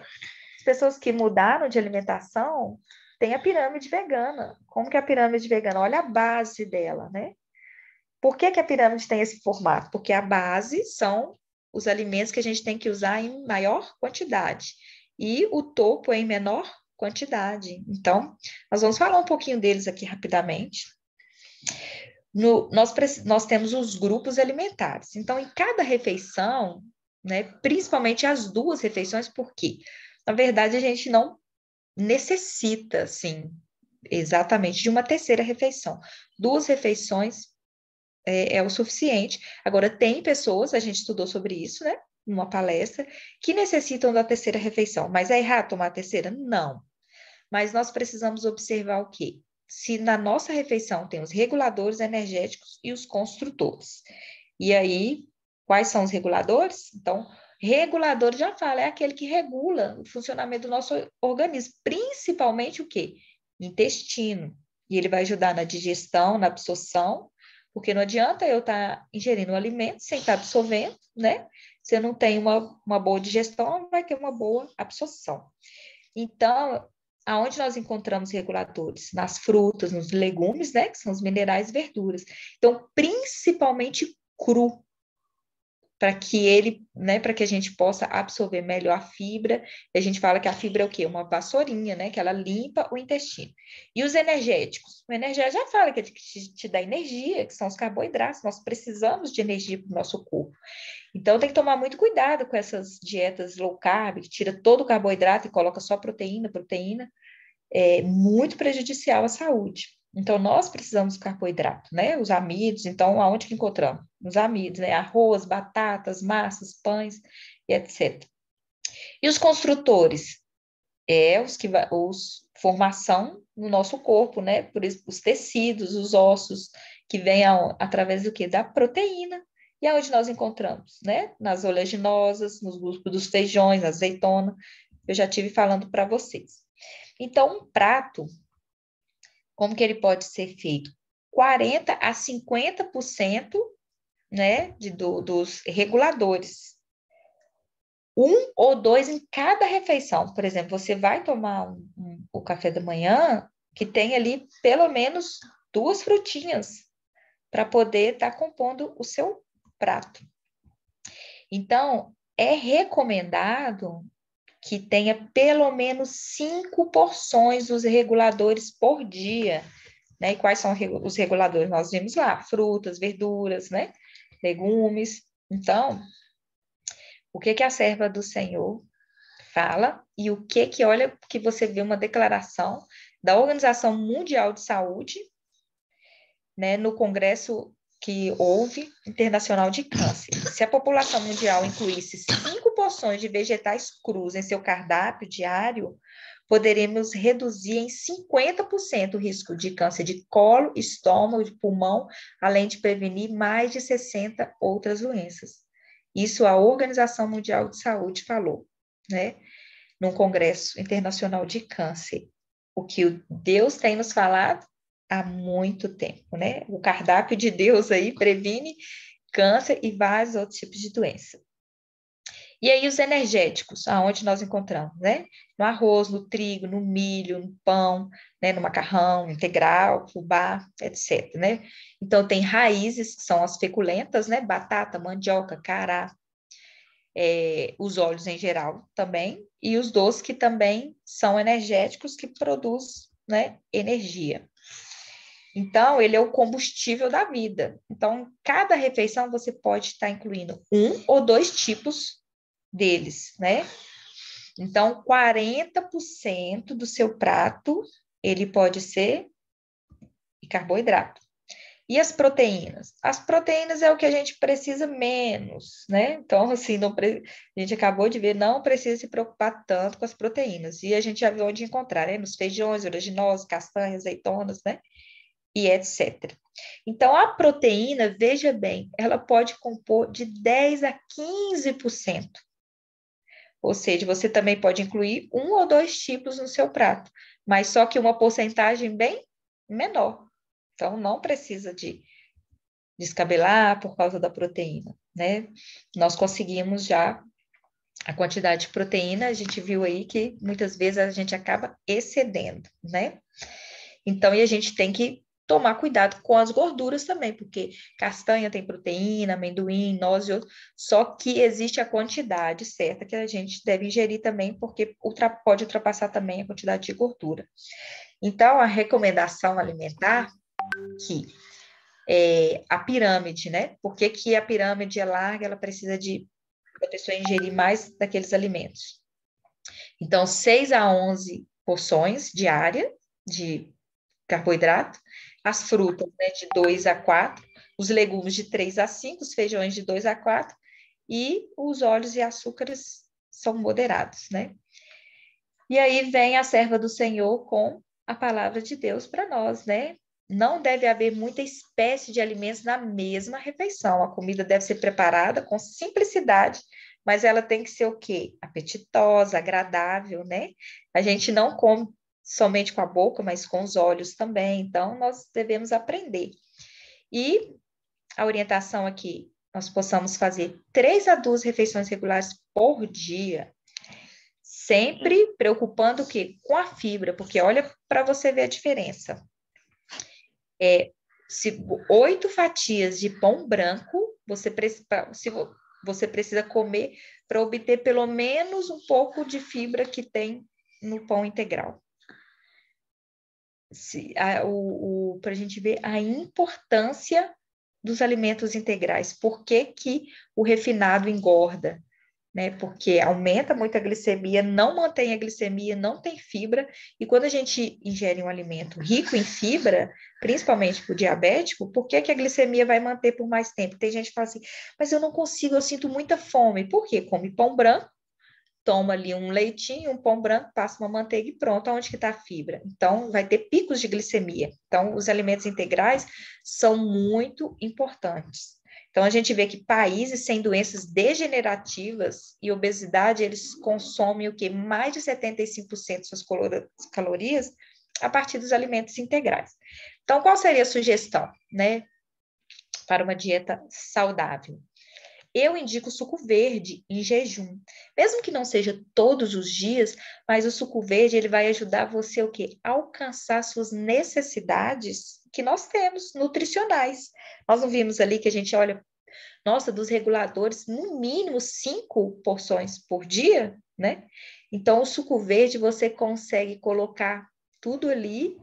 As pessoas que mudaram de alimentação têm a pirâmide vegana. Como que é a pirâmide vegana? Olha a base dela, né? Por que a pirâmide tem esse formato? Porque a base são os alimentos que a gente tem que usar em maior quantidade e o topo é em menor quantidade. Então, nós vamos falar um pouquinho deles aqui rapidamente. Nós temos os grupos alimentares. Então, em cada refeição, né, principalmente as duas refeições, por quê? Na verdade, a gente não necessita, assim, exatamente de uma terceira refeição. 2 refeições é o suficiente. Agora, tem pessoas, a gente estudou sobre isso, né, numa palestra, que necessitam da terceira refeição. Mas é errado tomar a terceira? Não. Mas nós precisamos observar o quê? Se na nossa refeição tem os reguladores energéticos e os construtores. E aí, quais são os reguladores? Então, regulador, já fala, é aquele que regula o funcionamento do nosso organismo, principalmente o quê? Intestino. E ele vai ajudar na digestão, na absorção, porque não adianta eu estar ingerindo um alimento sem estar absorvendo, né? Se eu não tenho uma boa digestão, não vai ter uma boa absorção. Então, aonde nós encontramos reguladores? Nas frutas, nos legumes, né? Que são os minerais e verduras. Então, principalmente cru, para que ele, né, para que a gente possa absorver melhor a fibra. E a gente fala que a fibra é o quê? Uma vassourinha, né, que ela limpa o intestino. E os energéticos? O energético já fala que te dá energia, que são os carboidratos. Nós precisamos de energia para o nosso corpo. Então, tem que tomar muito cuidado com essas dietas low carb, que tira todo o carboidrato e coloca só proteína. É muito prejudicial à saúde. Então, nós precisamos de carboidrato, né? Os amidos, então, aonde que encontramos? Os amidos, né? Arroz, batatas, massas, pães, e etc. E os construtores? Os formação no nosso corpo, né? Por isso, os tecidos, os ossos, que vêm através do quê? Da proteína. E aonde nós encontramos, né? Nas oleaginosas, nos grupos dos feijões, azeitona. Eu já tive falando para vocês. Então, um prato, como que ele pode ser feito? 40% a 50%, né, dos reguladores. 1 ou 2 em cada refeição. Por exemplo, você vai tomar o café da manhã, que tem ali pelo menos 2 frutinhas, para poder estar compondo o seu prato. Então, é recomendado que tenha pelo menos 5 porções dos reguladores por dia, né? E quais são os reguladores? Nós vimos lá, frutas, verduras, né? Legumes. Então, o que a serva do Senhor fala e o que olha, que você vê uma declaração da Organização Mundial de Saúde, né? No Congresso que houve internacional de câncer. Se a população mundial incluísse 5 porções de vegetais crus em seu cardápio diário, poderemos reduzir em 50% o risco de câncer de colo, estômago, de pulmão, além de prevenir mais de 60 outras doenças. Isso a Organização Mundial de Saúde falou, né? No Congresso Internacional de Câncer. O que Deus tem nos falado há muito tempo, né? O cardápio de Deus aí previne câncer e vários outros tipos de doença. E aí os energéticos, aonde nós encontramos, né? No arroz, no trigo, no milho, no pão, né? No macarrão, integral, fubá, etc, né? Então tem raízes, que são as feculentas, né? Batata, mandioca, cará, os óleos em geral também, e os doces que também são energéticos, que produzem, né, energia. Então, ele é o combustível da vida. Então, cada refeição você pode estar incluindo 1 ou 2 tipos deles, né? Então, 40% do seu prato, ele pode ser carboidrato. E as proteínas? As proteínas é o que a gente precisa menos, né? Então, assim, a gente acabou de ver, não precisa se preocupar tanto com as proteínas. E a gente já viu onde encontrar, né? Nos feijões, oleaginosas, castanhas, azeitonas, né? E etc. Então, a proteína, veja bem, ela pode compor de 10 a 15%. Ou seja, você também pode incluir 1 ou 2 tipos no seu prato, mas só que uma porcentagem bem menor. Então, não precisa de descabelar por causa da proteína, né? Nós conseguimos já a quantidade de proteína, a gente viu aí que muitas vezes a gente acaba excedendo, né? Então, e a gente tem que tomar cuidado com as gorduras também, porque castanha tem proteína, amendoim, noz e outros, só que existe a quantidade certa que a gente deve ingerir também, porque pode ultrapassar também a quantidade de gordura. Então, a recomendação alimentar que a pirâmide, né? Por que que a pirâmide é larga? Ela precisa da pessoa ingerir mais daqueles alimentos. Então, 6 a 11 porções diárias de carboidrato, as frutas, né, de 2 a 4, os legumes de 3 a 5, os feijões de 2 a 4, e os óleos e açúcares são moderados, né? E aí vem a serva do Senhor com a palavra de Deus para nós, né? Não deve haver muita espécie de alimentos na mesma refeição. A comida deve ser preparada com simplicidade, mas ela tem que ser o quê? Apetitosa, agradável, né? A gente não come somente com a boca, mas com os olhos também. Então, nós devemos aprender. E a orientação aqui, nós possamos fazer 3 a 2 refeições regulares por dia, sempre preocupando o quê? Com a fibra, porque olha para você ver a diferença. Se 8 fatias de pão branco, você precisa comer para obter pelo menos um pouco de fibra que tem no pão integral. Para a gente ver a importância dos alimentos integrais. Por que que o refinado engorda? Né? Porque aumenta muito a glicemia, não mantém a glicemia, não tem fibra, e quando a gente ingere um alimento rico em fibra, principalmente para o diabético, por que que a glicemia vai manter por mais tempo? Tem gente que fala assim, mas eu não consigo, eu sinto muita fome. Por quê? Come pão branco, toma ali um leitinho, um pão branco, passa uma manteiga e pronto, onde que está a fibra? Então, vai ter picos de glicemia. Então, os alimentos integrais são muito importantes. Então, a gente vê que países sem doenças degenerativas e obesidade, eles consomem o quê? Mais de 75% de suas calorias a partir dos alimentos integrais. Então, qual seria a sugestão, né, para uma dieta saudável? Eu indico suco verde em jejum. Mesmo que não seja todos os dias, mas o suco verde ele vai ajudar você o quê? A alcançar suas necessidades que nós temos, nutricionais. Nós não vimos ali que a gente olha, nossa, dos reguladores, no mínimo 5 porções por dia, né? Então, o suco verde você consegue colocar tudo ali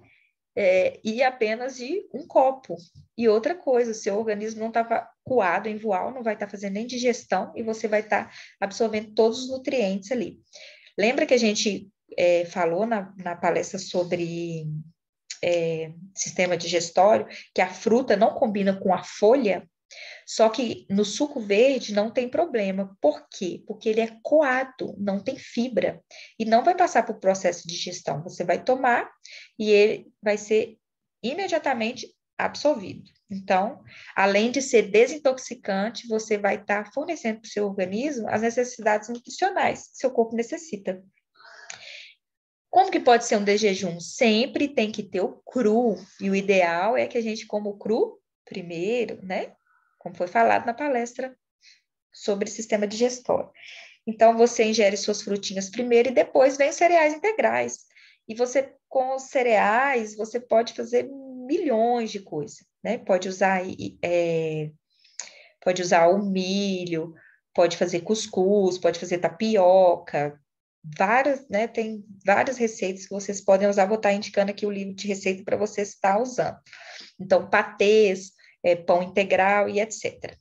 e apenas de um copo. E outra coisa, o seu organismo não está coado em voal, não vai estar fazendo nem digestão e você vai estar absorvendo todos os nutrientes ali. Lembra que a gente falou na palestra sobre sistema digestório, que a fruta não combina com a folha? Só que no suco verde não tem problema. Por quê? Porque ele é coado, não tem fibra. E não vai passar por processo de digestão. Você vai tomar e ele vai ser imediatamente absorvido. Então, além de ser desintoxicante, você vai estar fornecendo para o seu organismo as necessidades nutricionais que seu corpo necessita. Como que pode ser um desjejum? Sempre tem que ter o cru. E o ideal é que a gente coma o cru primeiro, né? Como foi falado na palestra sobre sistema digestório. Então, você ingere suas frutinhas primeiro e depois vem os cereais integrais. E você, com os cereais, você pode fazer milhões de coisas, né? Pode usar o milho, pode fazer cuscuz, pode fazer tapioca, né? Tem várias receitas que vocês podem usar, vou estar indicando aqui o livro de receita para vocês estar usando. Então, patês, pão integral e etc.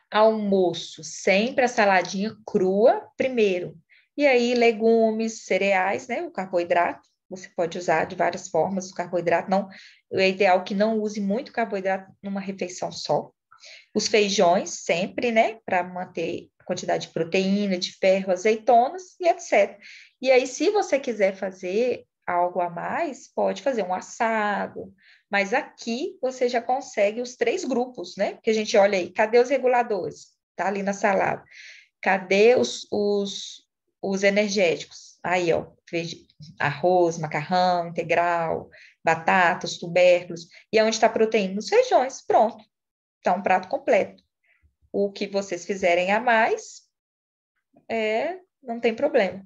Almoço, sempre a saladinha crua primeiro. E aí, legumes, cereais, né? O carboidrato, Você pode usar de várias formas o carboidrato. Não, é ideal que não use muito carboidrato numa refeição só. Os feijões, sempre, né? Para manter a quantidade de proteína, de ferro, azeitonas e etc. E aí, se você quiser fazer algo a mais, pode fazer um assado. Mas aqui você já consegue os 3 grupos, né? Porque a gente olha aí, cadê os reguladores? Tá ali na salada. Cadê os energéticos? Aí, ó, arroz, macarrão integral, batatas, tubérculos. E onde está a proteína? Nos feijões. Pronto. Está um prato completo. O que vocês fizerem a mais, não tem problema.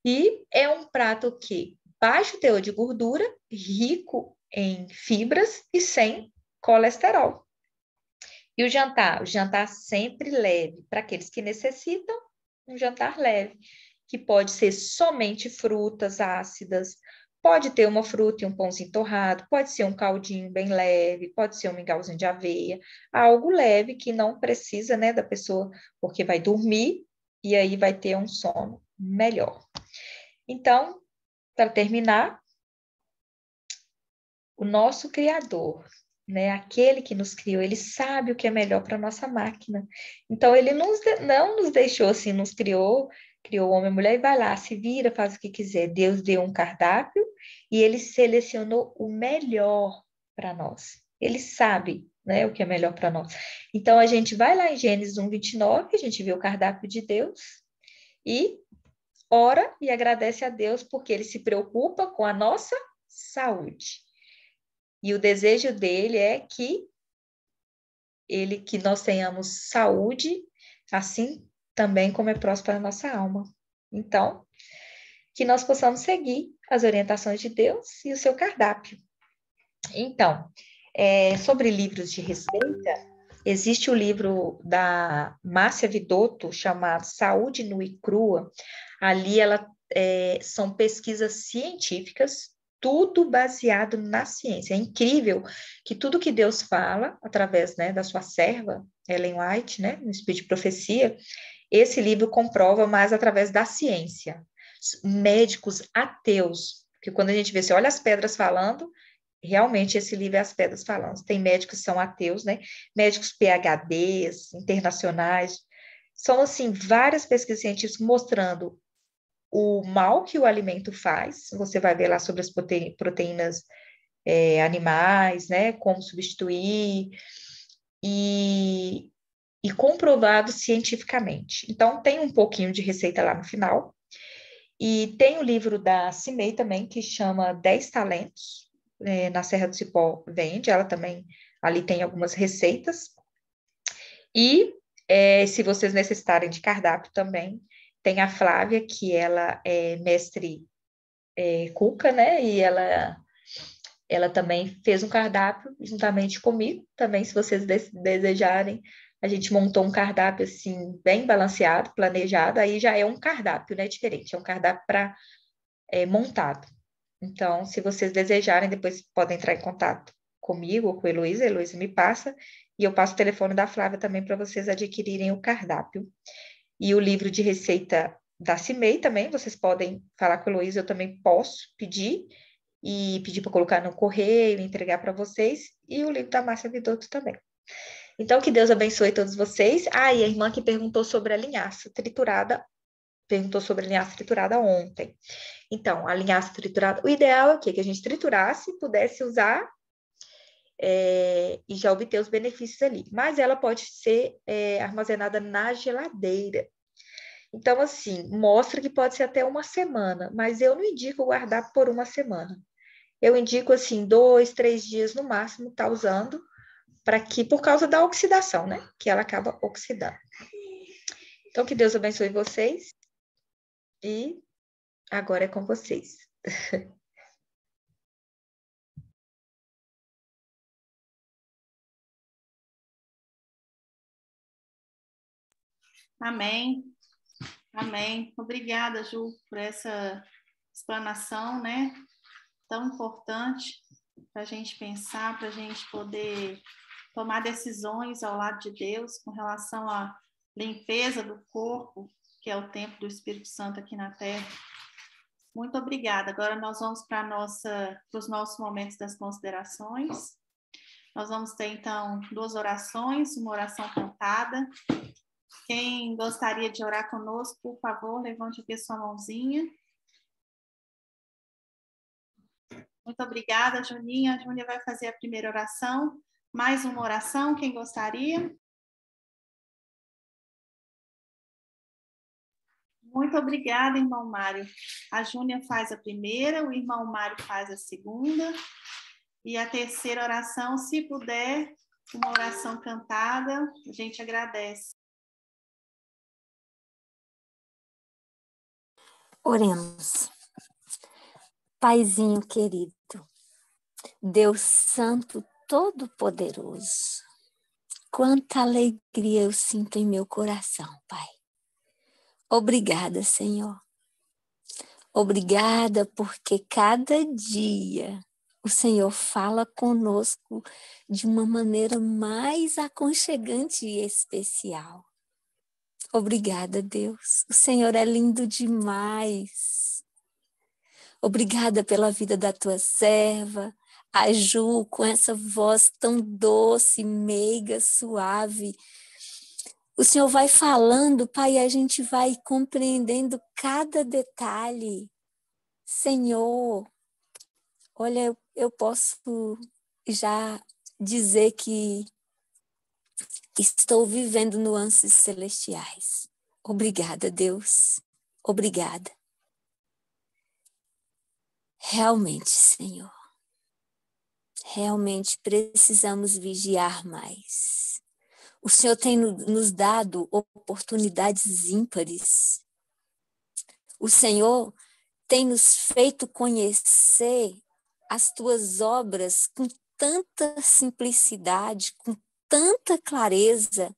E é um prato que baixo teor de gordura, rico em fibras e sem colesterol. E o jantar sempre leve, para aqueles que necessitam, um jantar leve, que pode ser somente frutas ácidas, pode ter uma fruta e um pãozinho torrado, pode ser um caldinho bem leve, pode ser um mingauzinho de aveia, algo leve que não precisa, né, da pessoa, porque vai dormir e aí vai ter um sono melhor. Então, para terminar, o nosso Criador, né, aquele que nos criou, ele sabe o que é melhor para a nossa máquina. Então, ele não nos deixou assim, nos criou o homem e a mulher e vai lá, se vira, faz o que quiser. Deus deu um cardápio e ele selecionou o melhor para nós. Ele sabe, né, o que é melhor para nós. Então, a gente vai lá em Gênesis 1:29, a gente vê o cardápio de Deus e ora e agradece a Deus porque ele se preocupa com a nossa saúde. E o desejo dele é que nós tenhamos saúde, assim também como é próspera a nossa alma. Então, que nós possamos seguir as orientações de Deus e o seu cardápio. Então, sobre livros de receita, existe o livro da Márcia Vidotto chamado Saúde Nua e Crua. Ali são pesquisas científicas, tudo baseado na ciência. É incrível que tudo que Deus fala, através, né, da sua serva, Ellen White, né, no Espírito de Profecia, esse livro comprova mais através da ciência. Médicos ateus, que quando a gente vê, você olha as pedras falando, realmente esse livro é as pedras falando. Tem médicos que são ateus, né? Médicos PhDs, internacionais. São, assim, várias pesquisas científicas mostrando o mal que o alimento faz. Você vai ver lá sobre as proteínas animais, né? Como substituir. E comprovado cientificamente. Então, tem um pouquinho de receita lá no final. E tem o livro da Cimei também, que chama 10 Talentos, na Serra do Cipó vende, ela também, ali tem algumas receitas. E se vocês necessitarem de cardápio também, tem a Flávia, que ela é mestre cuca, né? E ela também fez um cardápio juntamente comigo, também, se vocês desejarem. A gente montou um cardápio, assim, bem balanceado, planejado, aí já é um cardápio, né, diferente, é um cardápio montado. Então, se vocês desejarem, depois podem entrar em contato comigo ou com a Heloísa me passa, e eu passo o telefone da Flávia também para vocês adquirirem o cardápio. E o livro de receita da Cimei também, vocês podem falar com a Heloísa, eu também posso pedir para colocar no correio, entregar para vocês, e o livro da Márcia Vidotto também. Então, que Deus abençoe todos vocês. E a irmã que perguntou sobre a linhaça triturada, ontem. Então, a linhaça triturada, o ideal é o quê? Que a gente triturasse, pudesse usar e já obter os benefícios ali. Mas ela pode ser armazenada na geladeira. Então, assim, mostra que pode ser até uma semana, mas eu não indico guardar por uma semana. Eu indico, assim, 2, 3 dias no máximo, tá usando, por causa da oxidação, né? Que ela acaba oxidando. Então, que Deus abençoe vocês. E agora é com vocês. Amém. Amém. Obrigada, Ju, por essa explanação, né? Tão importante para a gente pensar, para a gente poder tomar decisões ao lado de Deus com relação à limpeza do corpo, que é o templo do Espírito Santo aqui na Terra. Muito obrigada. Agora nós vamos para os nossos momentos das considerações. Nós vamos ter, então, 2 orações, uma oração cantada. Quem gostaria de orar conosco, por favor, levante aqui a sua mãozinha. Muito obrigada, Juninha. A Júnia vai fazer a primeira oração. Mais uma oração, quem gostaria? Muito obrigada, irmão Mário. A Júnia faz a primeira, o irmão Mário faz a segunda. E a terceira oração, se puder, uma oração cantada, a gente agradece. Oremos. Paizinho querido, Deus Santo Todo-Poderoso, quanta alegria eu sinto em meu coração, Pai. Obrigada, Senhor. Obrigada porque cada dia o Senhor fala conosco de uma maneira mais aconchegante e especial. Obrigada, Deus. O Senhor é lindo demais. Obrigada pela vida da tua serva, a Ju, com essa voz tão doce, meiga, suave. O Senhor vai falando, Pai, e a gente vai compreendendo cada detalhe. Senhor, olha, eu posso já dizer que estou vivendo nuances celestiais. Obrigada, Deus. Obrigada. Realmente, Senhor, realmente precisamos vigiar mais. O Senhor tem nos dado oportunidades ímpares. O Senhor tem nos feito conhecer as tuas obras com tanta simplicidade, com tanta clareza.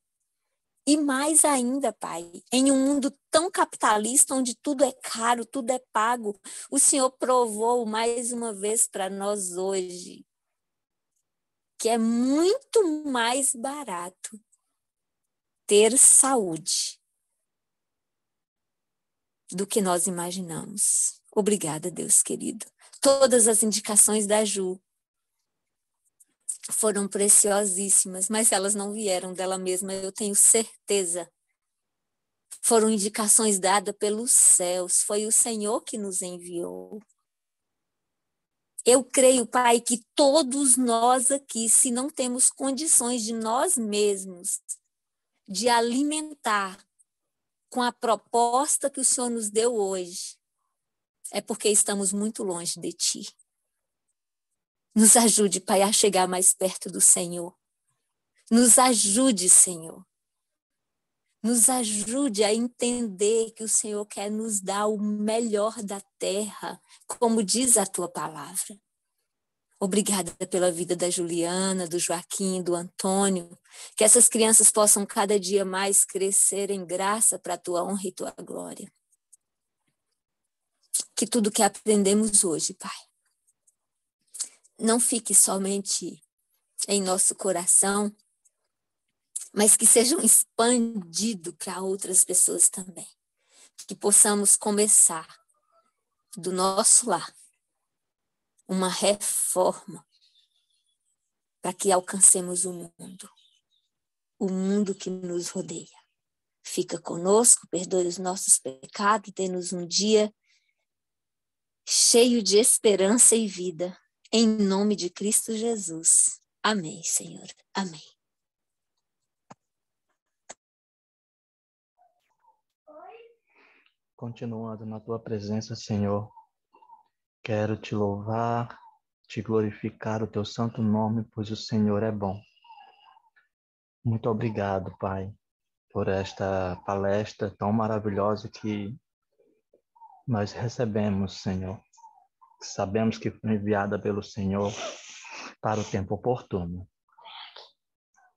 E mais ainda, Pai, em um mundo tão capitalista, onde tudo é caro, tudo é pago, o Senhor provou mais uma vez para nós hoje que é muito mais barato ter saúde do que nós imaginamos. Obrigada, Deus querido. Todas as indicações da Ju foram preciosíssimas, mas elas não vieram dela mesma, eu tenho certeza. Foram indicações dadas pelos céus, foi o Senhor que nos enviou. Eu creio, Pai, que todos nós aqui, se não temos condições de nós mesmos, de alimentar com a proposta que o Senhor nos deu hoje, é porque estamos muito longe de Ti. Nos ajude, Pai, a chegar mais perto do Senhor. Nos ajude, Senhor. Nos ajude a entender que o Senhor quer nos dar o melhor da terra, como diz a Tua palavra. Obrigada pela vida da Juliana, do Joaquim, do Antônio. Que essas crianças possam cada dia mais crescer em graça para a Tua honra e Tua glória. Que tudo que aprendemos hoje, Pai, não fique somente em nosso coração, mas que sejam expandidos para outras pessoas também. Que possamos começar do nosso lar uma reforma para que alcancemos o mundo que nos rodeia. Fica conosco, perdoe os nossos pecados, dê-nos um dia cheio de esperança e vida. Em nome de Cristo Jesus. Amém, Senhor. Amém. Continuando na Tua presença, Senhor, quero Te louvar, Te glorificar o Teu santo nome, pois o Senhor é bom. Muito obrigado, Pai, por esta palestra tão maravilhosa que nós recebemos, Senhor. Sabemos que foi enviada pelo Senhor para o tempo oportuno.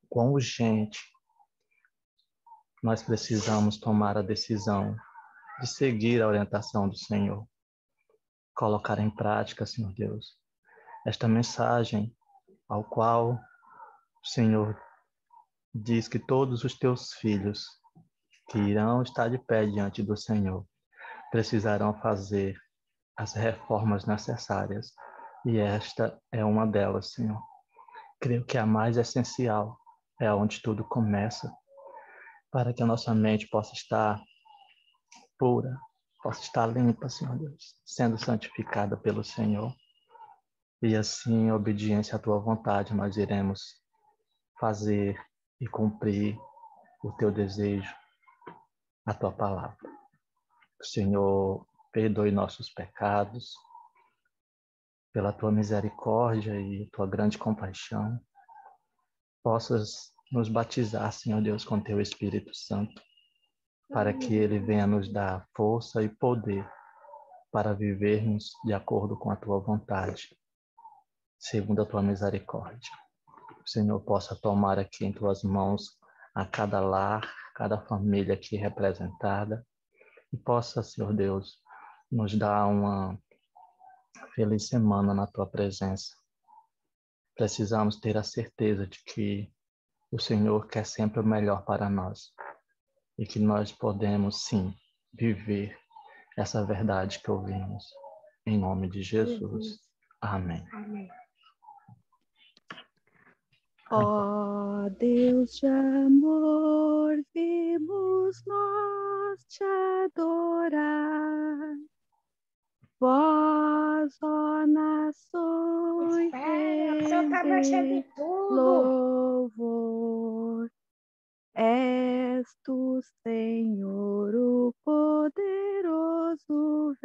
Quão urgente nós precisamos tomar a decisão de seguir a orientação do Senhor. Colocar em prática, Senhor Deus, esta mensagem ao qual o Senhor diz que todos os teus filhos que irão estar de pé diante do Senhor precisarão fazer as reformas necessárias. E esta é uma delas, Senhor. Creio que a mais essencial é onde tudo começa, para que a nossa mente possa estar pura, possa estar limpa, Senhor Deus, sendo santificada pelo Senhor. E assim, em obediência à Tua vontade, nós iremos fazer e cumprir o Teu desejo, a Tua palavra. O Senhor perdoe nossos pecados, pela Tua misericórdia e Tua grande compaixão, possas nos batizar, Senhor Deus, com Teu Espírito Santo, para que Ele venha nos dar força e poder para vivermos de acordo com a Tua vontade, segundo a Tua misericórdia. O Senhor possa tomar aqui em Tuas mãos a cada lar, cada família aqui representada, e possa, Senhor Deus, nos dar uma feliz semana na Tua presença. Precisamos ter a certeza de que o Senhor quer sempre o melhor para nós e que nós podemos, sim, viver essa verdade que ouvimos. Em nome de Jesus. Amém. Amém. Ó Deus de amor, vimos nós te adorar. Vós, ó nações, rendei louvor. És tu, Senhor, o poderoso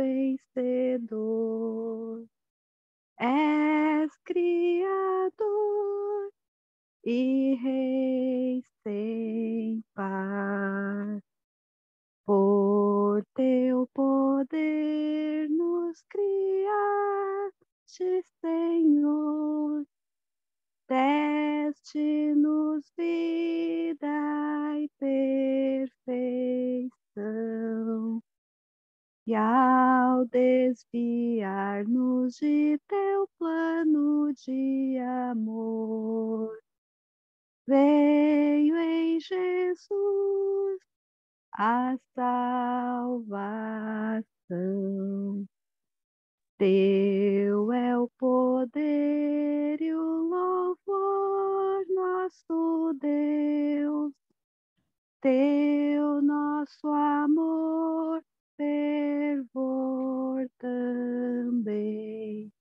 vencedor. És Criador e Rei sem par. Por teu poder nos criaste, Senhor. Deste-nos vida e perfeição. E ao desviar-nos de teu plano de amor, veio em Jesus a salvação. Teu é o poder e o louvor, nosso Deus. Teu nosso amor, fervor também.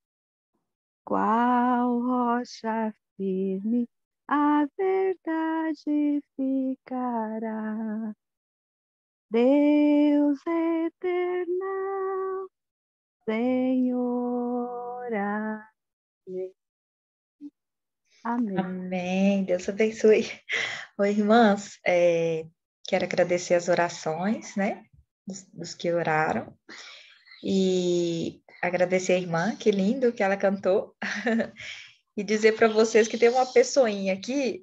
Qual rocha firme a verdade ficará. Deus eterno, Senhor. Amém. Amém. Amém. Deus abençoe. Oi, irmãs, quero agradecer as orações, né, dos que oraram, e agradecer a irmã, que lindo que ela cantou, e dizer para vocês que tem uma pessoinha aqui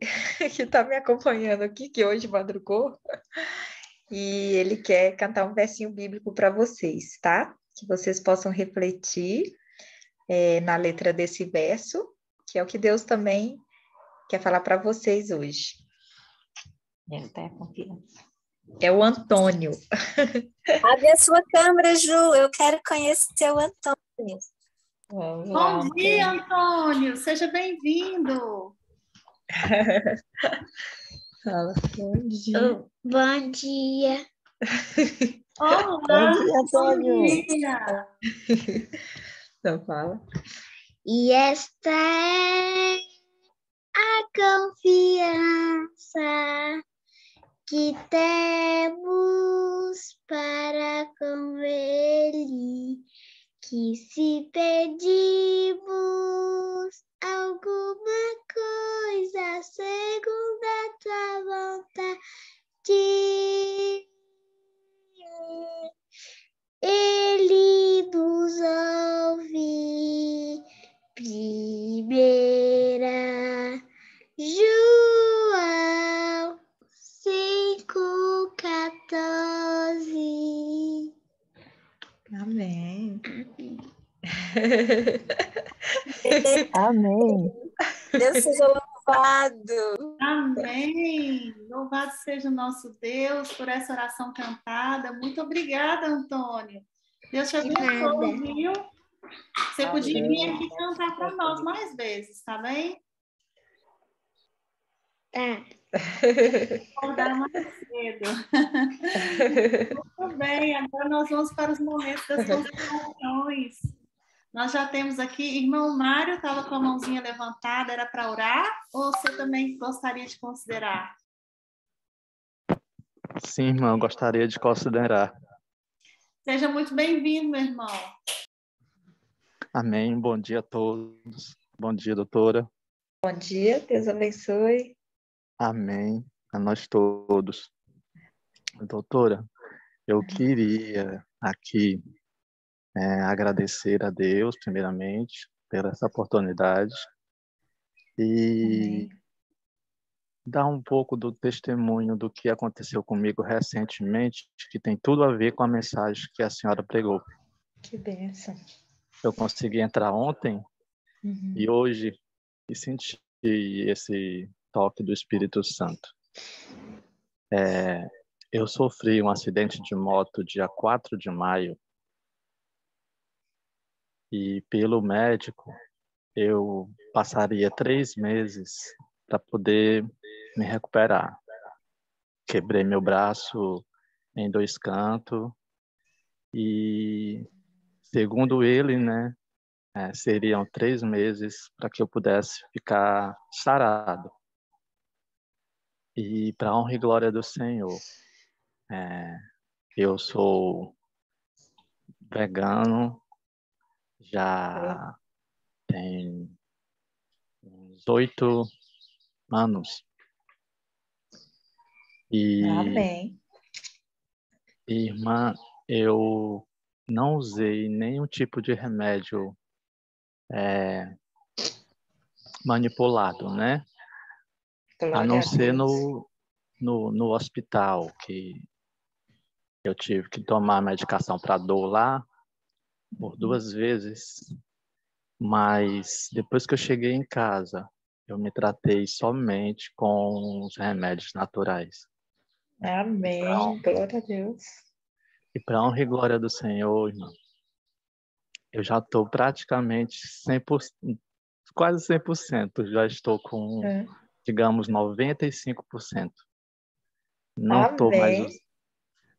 que está me acompanhando aqui, que hoje madrugou, e ele quer cantar um versinho bíblico para vocês, tá? Que vocês possam refletir na letra desse verso, que é o que Deus também quer falar para vocês hoje. É o Antônio. Abre a sua câmera, Ju. Eu quero conhecer o Antônio. Bom dia, Antônio. Seja bem-vindo. Fala. Bom dia. Bom dia. Olá. Bom dia, Antônio. Bom dia. Então fala. E esta é a confiança que temos para com Ele, que se pedimos alguma coisa segundo a tua vontade, Ele nos ouve. Primeira João 5:14. Amém. Amém. Deus seja louvado. Amém. Louvado seja o nosso Deus por essa oração cantada. Muito obrigada, Antônio. Deus te abençoe, Nada. viu? Você podia vir Amém. aqui cantar para nós mais vezes, tá bem? Tá. Acordar mais cedo. Muito bem, agora nós vamos para os momentos das considerações. Nós já temos aqui, irmão Mário estava com a mãozinha levantada, era para orar? Ou você também gostaria de considerar? Sim, irmão, eu gostaria de considerar. Seja muito bem-vindo, meu irmão. Amém. Bom dia a todos. Bom dia, doutora. Bom dia, Deus abençoe. Amém. A nós todos. Doutora, eu queria aqui agradecer a Deus, primeiramente, pela essa oportunidade e Amém. dar um pouco do testemunho do que aconteceu comigo recentemente, que tem tudo a ver com a mensagem que a senhora pregou. Que bênção. Eu consegui entrar ontem e hoje e senti esse toque do Espírito Santo. Eu sofri um acidente de moto dia 4 de maio e pelo médico eu passaria 3 meses para poder me recuperar. Quebrei meu braço em 2 cantos e, segundo ele, né, seriam 3 meses para que eu pudesse ficar sarado. E para a honra e glória do Senhor, eu sou vegano, já tem uns 8 anos. E, Amém. irmã, eu não usei nenhum tipo de remédio manipulado, né? A Glória não a ser Deus. no hospital, que eu tive que tomar medicação para dor lá por 2 vezes. Mas depois que eu cheguei em casa, eu me tratei somente com os remédios naturais. Amém. Glória a Deus. E para a honra e glória do Senhor, irmão, eu já estou praticamente 100%, quase 100%, já estou com, digamos, 95%. Não estou mais, Amém.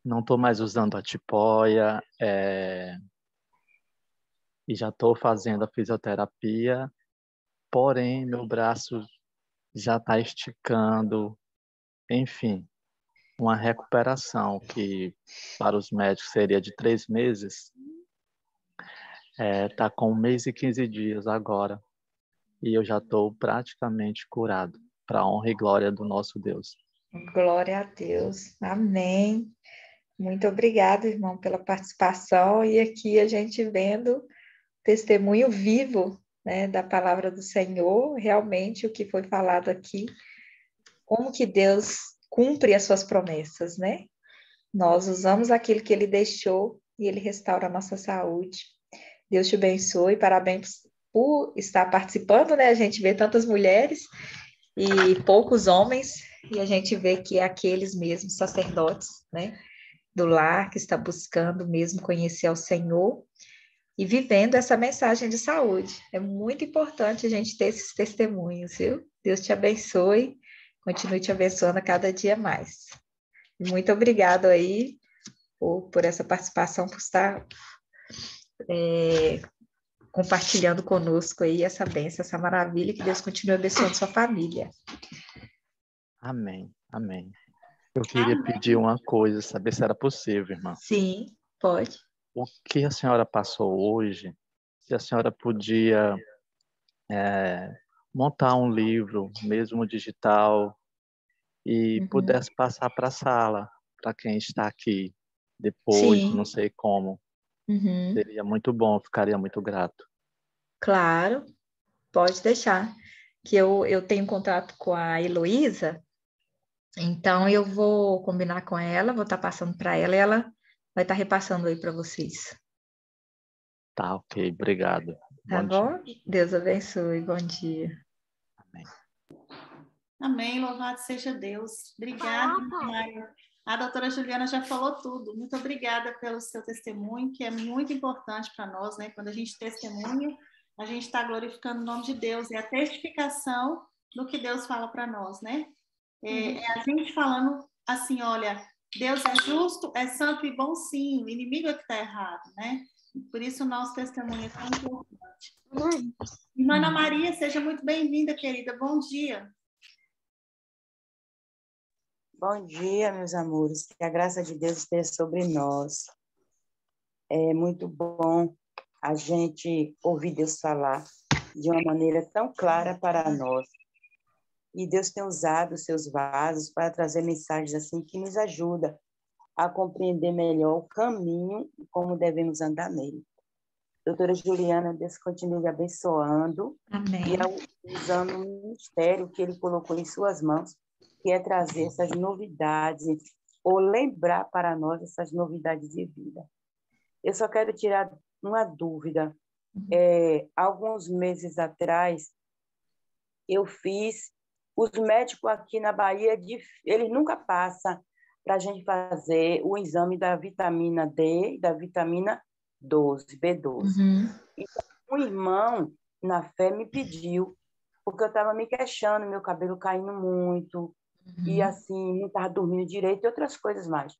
não tô mais usando a tipóia, e já estou fazendo a fisioterapia, porém, meu braço já está esticando, enfim, uma recuperação que para os médicos seria de 3 meses, está com 1 mês e 15 dias agora, e eu já estou praticamente curado, para a honra e glória do nosso Deus. Glória a Deus. Amém. Muito obrigada, irmão, pela participação. E aqui a gente vendo testemunho vivo, né, da palavra do Senhor, realmente o que foi falado aqui, como que Deus cumpre as suas promessas, né? Nós usamos aquilo que Ele deixou e Ele restaura a nossa saúde. Deus te abençoe, parabéns por estar participando, né? A gente vê tantas mulheres e poucos homens, e a gente vê que é aqueles mesmos sacerdotes, né, do lar, que está buscando mesmo conhecer ao Senhor e vivendo essa mensagem de saúde. É muito importante a gente ter esses testemunhos, viu? Deus te abençoe, continue te abençoando a cada dia mais. Muito obrigado aí por essa participação, por estar compartilhando conosco aí essa bênção, essa maravilha, que Deus continue abençoando sua família. Amém, amém. Eu queria pedir uma coisa, saber se era possível, irmã. Sim, pode. O que a senhora passou hoje, se a senhora podia montar um livro, mesmo digital, e pudesse passar para a sala, para quem está aqui depois, Sim. não sei como. Seria muito bom, ficaria muito grato. Claro, pode deixar. Que eu tenho contato com a Heloísa, então eu vou combinar com ela, vou estar passando para ela e ela vai estar repassando aí para vocês. Tá, ok, obrigado. Tá bom? Dia. Deus abençoe, bom dia. Amém. Amém, louvado seja Deus. Obrigada, Mário. A doutora Juliana já falou tudo. Muito obrigada pelo seu testemunho, que é muito importante para nós, né? Quando a gente testemunha, a gente está glorificando o nome de Deus, é a testificação do que Deus fala para nós, né? É a gente falando assim, olha, Deus é justo, é santo e bom, sim, o inimigo é que está errado, né? Por isso o nosso testemunho é tão importante. Irmã Ana Maria, seja muito bem-vinda, querida. Bom dia. Bom dia, meus amores. Que a graça de Deus esteja sobre nós. É muito bom a gente ouvir Deus falar de uma maneira tão clara para nós. E Deus tem usado os seus vasos para trazer mensagens assim que nos ajudam a compreender melhor o caminho e como devemos andar nele. Doutora Juliana, Deus continue abençoando. Amém. E usando o ministério que Ele colocou em suas mãos, que é trazer essas novidades, ou lembrar para nós essas novidades de vida. Eu só quero tirar uma dúvida. Alguns meses atrás, eu fiz... Os médicos aqui na Bahia, eles nunca passam para a gente fazer o exame da vitamina D e da vitamina B12. Então, um irmão, na fé, me pediu, porque eu estava me queixando, meu cabelo caindo muito, e assim, não estava dormindo direito e outras coisas mais.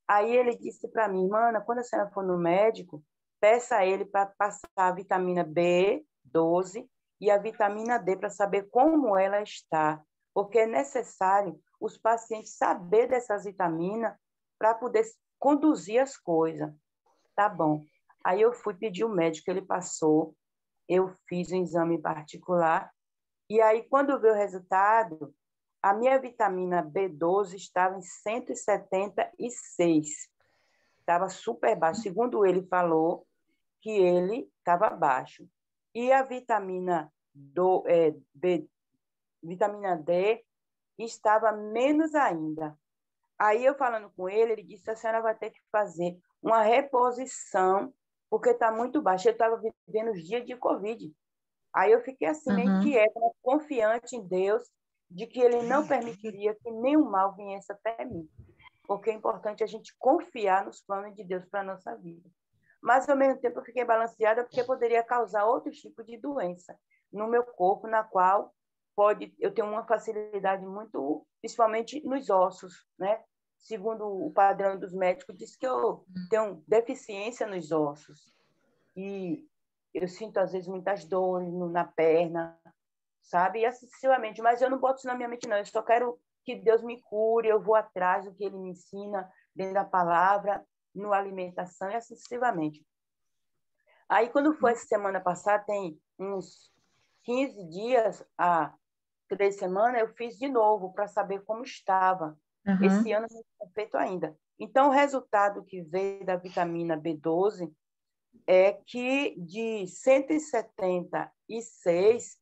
Aí ele disse para mim, mana, quando a senhora for no médico, peça a ele para passar a vitamina B12 e a vitamina D para saber como ela está, porque é necessário os pacientes saber dessas vitaminas para poder conduzir as coisas. Tá bom. Aí eu fui pedir o médico, ele passou, eu fiz um exame particular, e aí quando veio o resultado, a minha vitamina B12 estava em 176. Estava super baixo. Segundo ele falou que ele estava baixo. E a vitamina D estava menos ainda. Aí eu falando com ele, ele disse, a senhora vai ter que fazer uma reposição, porque está muito baixo. Eu estava vivendo os dias de Covid. Aí eu fiquei assim, meio quieta, confiante em Deus, de que Ele não permitiria que nenhum mal viesse até mim. Porque é importante a gente confiar nos planos de Deus para a nossa vida. Mas, ao mesmo tempo, eu fiquei balanceada porque poderia causar outro tipo de doença no meu corpo, na qual eu tenho uma facilidade muito, principalmente nos ossos, né? Segundo o padrão dos médicos, diz que eu tenho deficiência nos ossos. E eu sinto, às vezes, muitas dores na perna, sabe? E assim sucessivamente. Mas eu não boto isso na minha mente, não. Eu só quero que Deus me cure, eu vou atrás do que Ele me ensina dentro da palavra, na alimentação e assim sucessivamente. Aí, quando foi essa semana passada, tem uns 15 dias, a 3 semanas, eu fiz de novo para saber como estava. Esse ano não tinha feito ainda. Então, o resultado que veio da vitamina B12 é que de 176,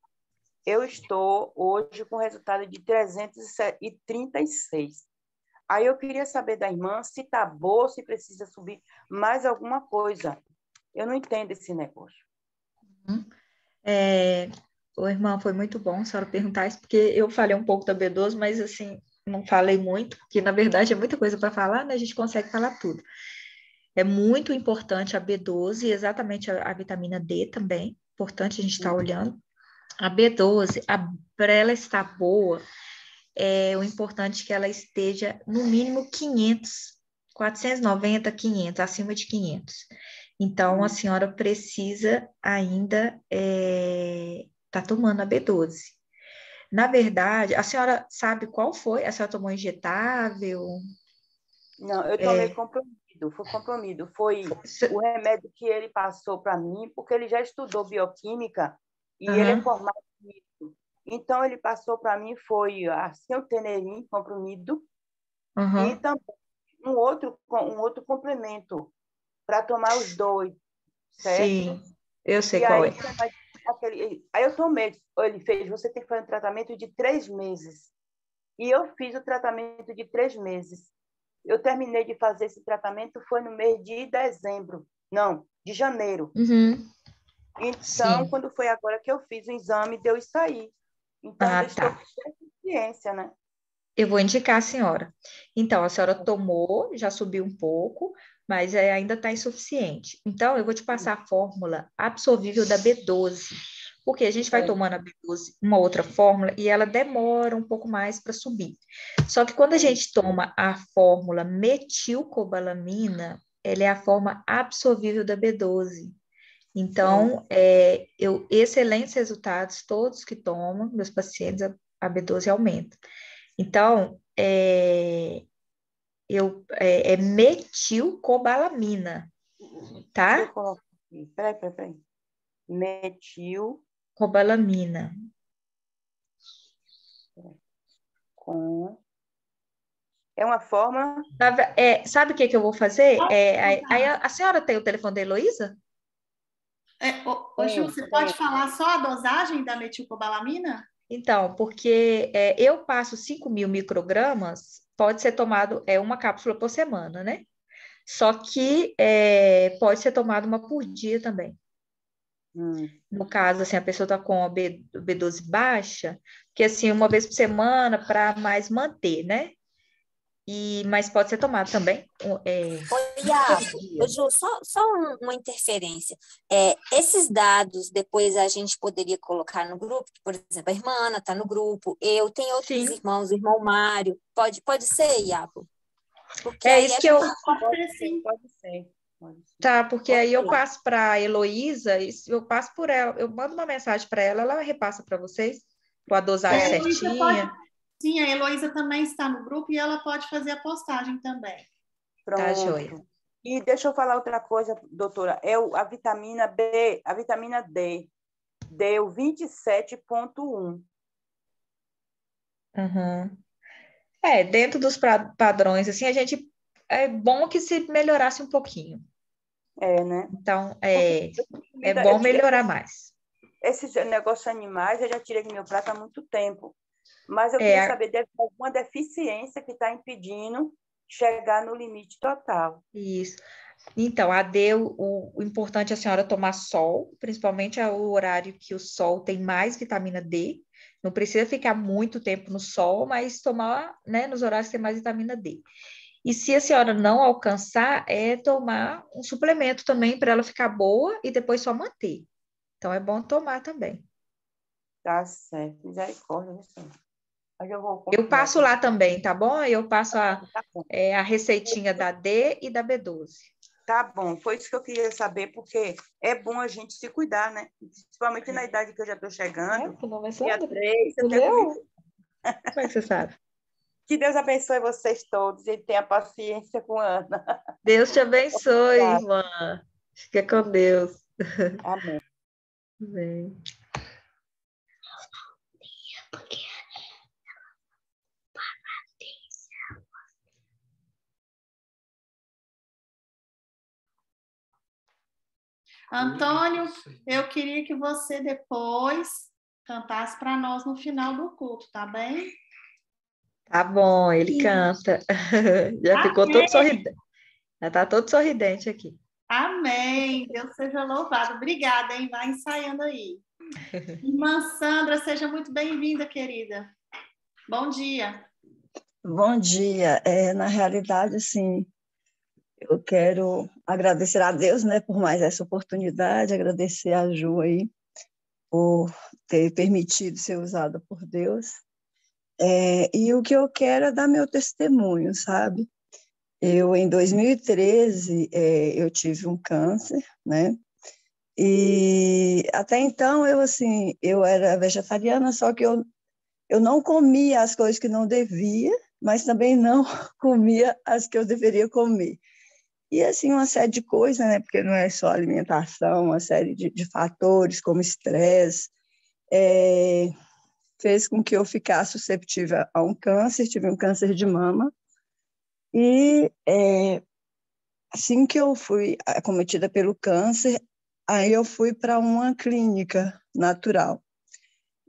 eu estou hoje com resultado de 336. Aí eu queria saber da irmã se está boa, se precisa subir mais alguma coisa. Eu não entendo esse negócio. O irmão, foi muito bom a senhora perguntar isso, porque eu falei um pouco da B12, mas assim, não falei muito, porque na verdade é muita coisa para falar, né? A gente consegue falar tudo. É muito importante a B12, exatamente a vitamina D também, importante a gente estar olhando. A B12, para ela estar boa, o importante é que ela esteja no mínimo 500, 490, 500, acima de 500. Então, a senhora precisa ainda estar tomando a B12. Na verdade, a senhora sabe qual foi? A senhora tomou injetável? Não, eu tomei comprimido. Foi o remédio que ele passou para mim, porque ele já estudou bioquímica e ele é formado nisso. Então, ele passou para mim, foi a Celtenerin, comprimido, e também um outro complemento para tomar os dois, certo? Sim, eu sei e qual aí, é. Aí eu tomei, ele fez, você tem que fazer um tratamento de 3 meses. E eu fiz o tratamento de 3 meses. Eu terminei de fazer esse tratamento, foi no mês de janeiro. Então, Sim. quando foi agora que eu fiz o exame, deu isso aí. Então, eu estou com deficiência, né? Eu vou indicar a senhora. Então, a senhora tomou, já subiu um pouco, mas ainda está insuficiente. Então, eu vou te passar a fórmula absorvível da B12, porque a gente vai tomando a B12, uma outra fórmula, e ela demora um pouco mais para subir. Só que quando a gente toma a fórmula metilcobalamina, ela é a forma absorvível da B12. Então, excelentes resultados, todos que tomam, meus pacientes, a B12 aumenta. Então, é metilcobalamina, tá? Deixa eu colocar aqui. Peraí. Metil Cobalamina. com... É uma forma... Sabe o que eu vou fazer? A senhora tem o telefone da Heloísa? Ô, Ju, você pode falar só a dosagem da metilcobalamina? Então, porque eu passo 5.000 microgramas, pode ser tomado uma cápsula por semana, né? Só que pode ser tomado uma por dia também. No caso, assim, a pessoa está com a B12 baixa, que assim, uma vez por semana para mais manter, né? Mas pode ser tomado também. Ô, Ju, só uma interferência. Esses dados, depois a gente poderia colocar no grupo, por exemplo, a irmã Ana está no grupo, eu tenho outros irmãos, o irmão Mário. Pode ser, Iago? Porque é isso que eu... Pode ser. Tá, porque aí eu passo para a Heloísa, eu passo por ela, eu mando uma mensagem para ela, ela repassa para vocês, com a dosagem certinha. Sim, a Heloísa também está no grupo e ela pode fazer a postagem também. Pronto. Tá, joia. E deixa eu falar outra coisa, doutora. A vitamina B, a vitamina D, deu 27,1. Uhum. Dentro dos padrões, assim, é bom que se melhorasse um pouquinho. Né? Então, é bom melhorar mais. Esses negócios animais, eu já tirei do meu prato há muito tempo. Mas eu queria saber de alguma deficiência que está impedindo chegar no limite total. Isso. Então, o importante é a senhora tomar sol, principalmente o horário que o sol tem mais vitamina D. Não precisa ficar muito tempo no sol, mas tomar, né, nos horários que tem mais vitamina D. E se a senhora não alcançar, tomar um suplemento também para ela ficar boa e depois só manter. Então, é bom tomar também. Tá certo. Misericórdia, eu passo lá também, tá bom? Eu passo a receitinha da D e da B12. Tá bom, foi isso que eu queria saber, porque é bom a gente se cuidar, né? Principalmente na idade que eu já estou chegando. Dia 3, eu quero... Como é que você sabe? Que Deus abençoe vocês todos e tenha paciência com a Ana. Deus te abençoe, irmã. Fica com Deus. Amém. Amém. Antônio, eu queria que você depois cantasse para nós no final do culto, tá bem? Tá bom, ele canta. Já ficou todo sorridente. Já tá todo sorridente aqui. Amém. Deus seja louvado. Obrigada, hein? Vai ensaiando aí. Irmã Sandra, seja muito bem-vinda, querida. Bom dia. Bom dia. Na realidade, assim, eu quero agradecer a Deus, né, por mais essa oportunidade, agradecer a Ju aí por ter permitido ser usada por Deus. E o que eu quero é dar meu testemunho, sabe? Em 2013, eu tive um câncer, né? E até então, eu era vegetariana, só que eu não comia as coisas que não devia, mas também não comia as que eu deveria comer. E, assim, uma série de coisas, né? Porque não é só alimentação, uma série de fatores, como estresse, fez com que eu ficasse susceptível a um câncer, tive um câncer de mama. E assim que eu fui acometida pelo câncer, aí eu fui para uma clínica natural.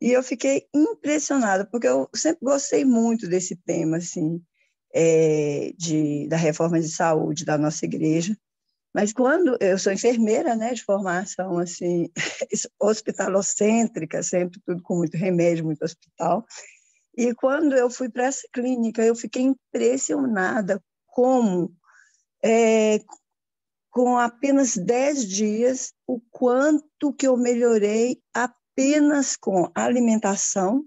E eu fiquei impressionada, porque eu sempre gostei muito desse tema, assim, da reforma de saúde da nossa igreja. Mas quando eu sou enfermeira, né, de formação, assim, hospitalocêntrica, sempre tudo com muito remédio, muito hospital. E quando eu fui para essa clínica, eu fiquei impressionada como, com apenas 10 dias, o quanto que eu melhorei apenas com alimentação,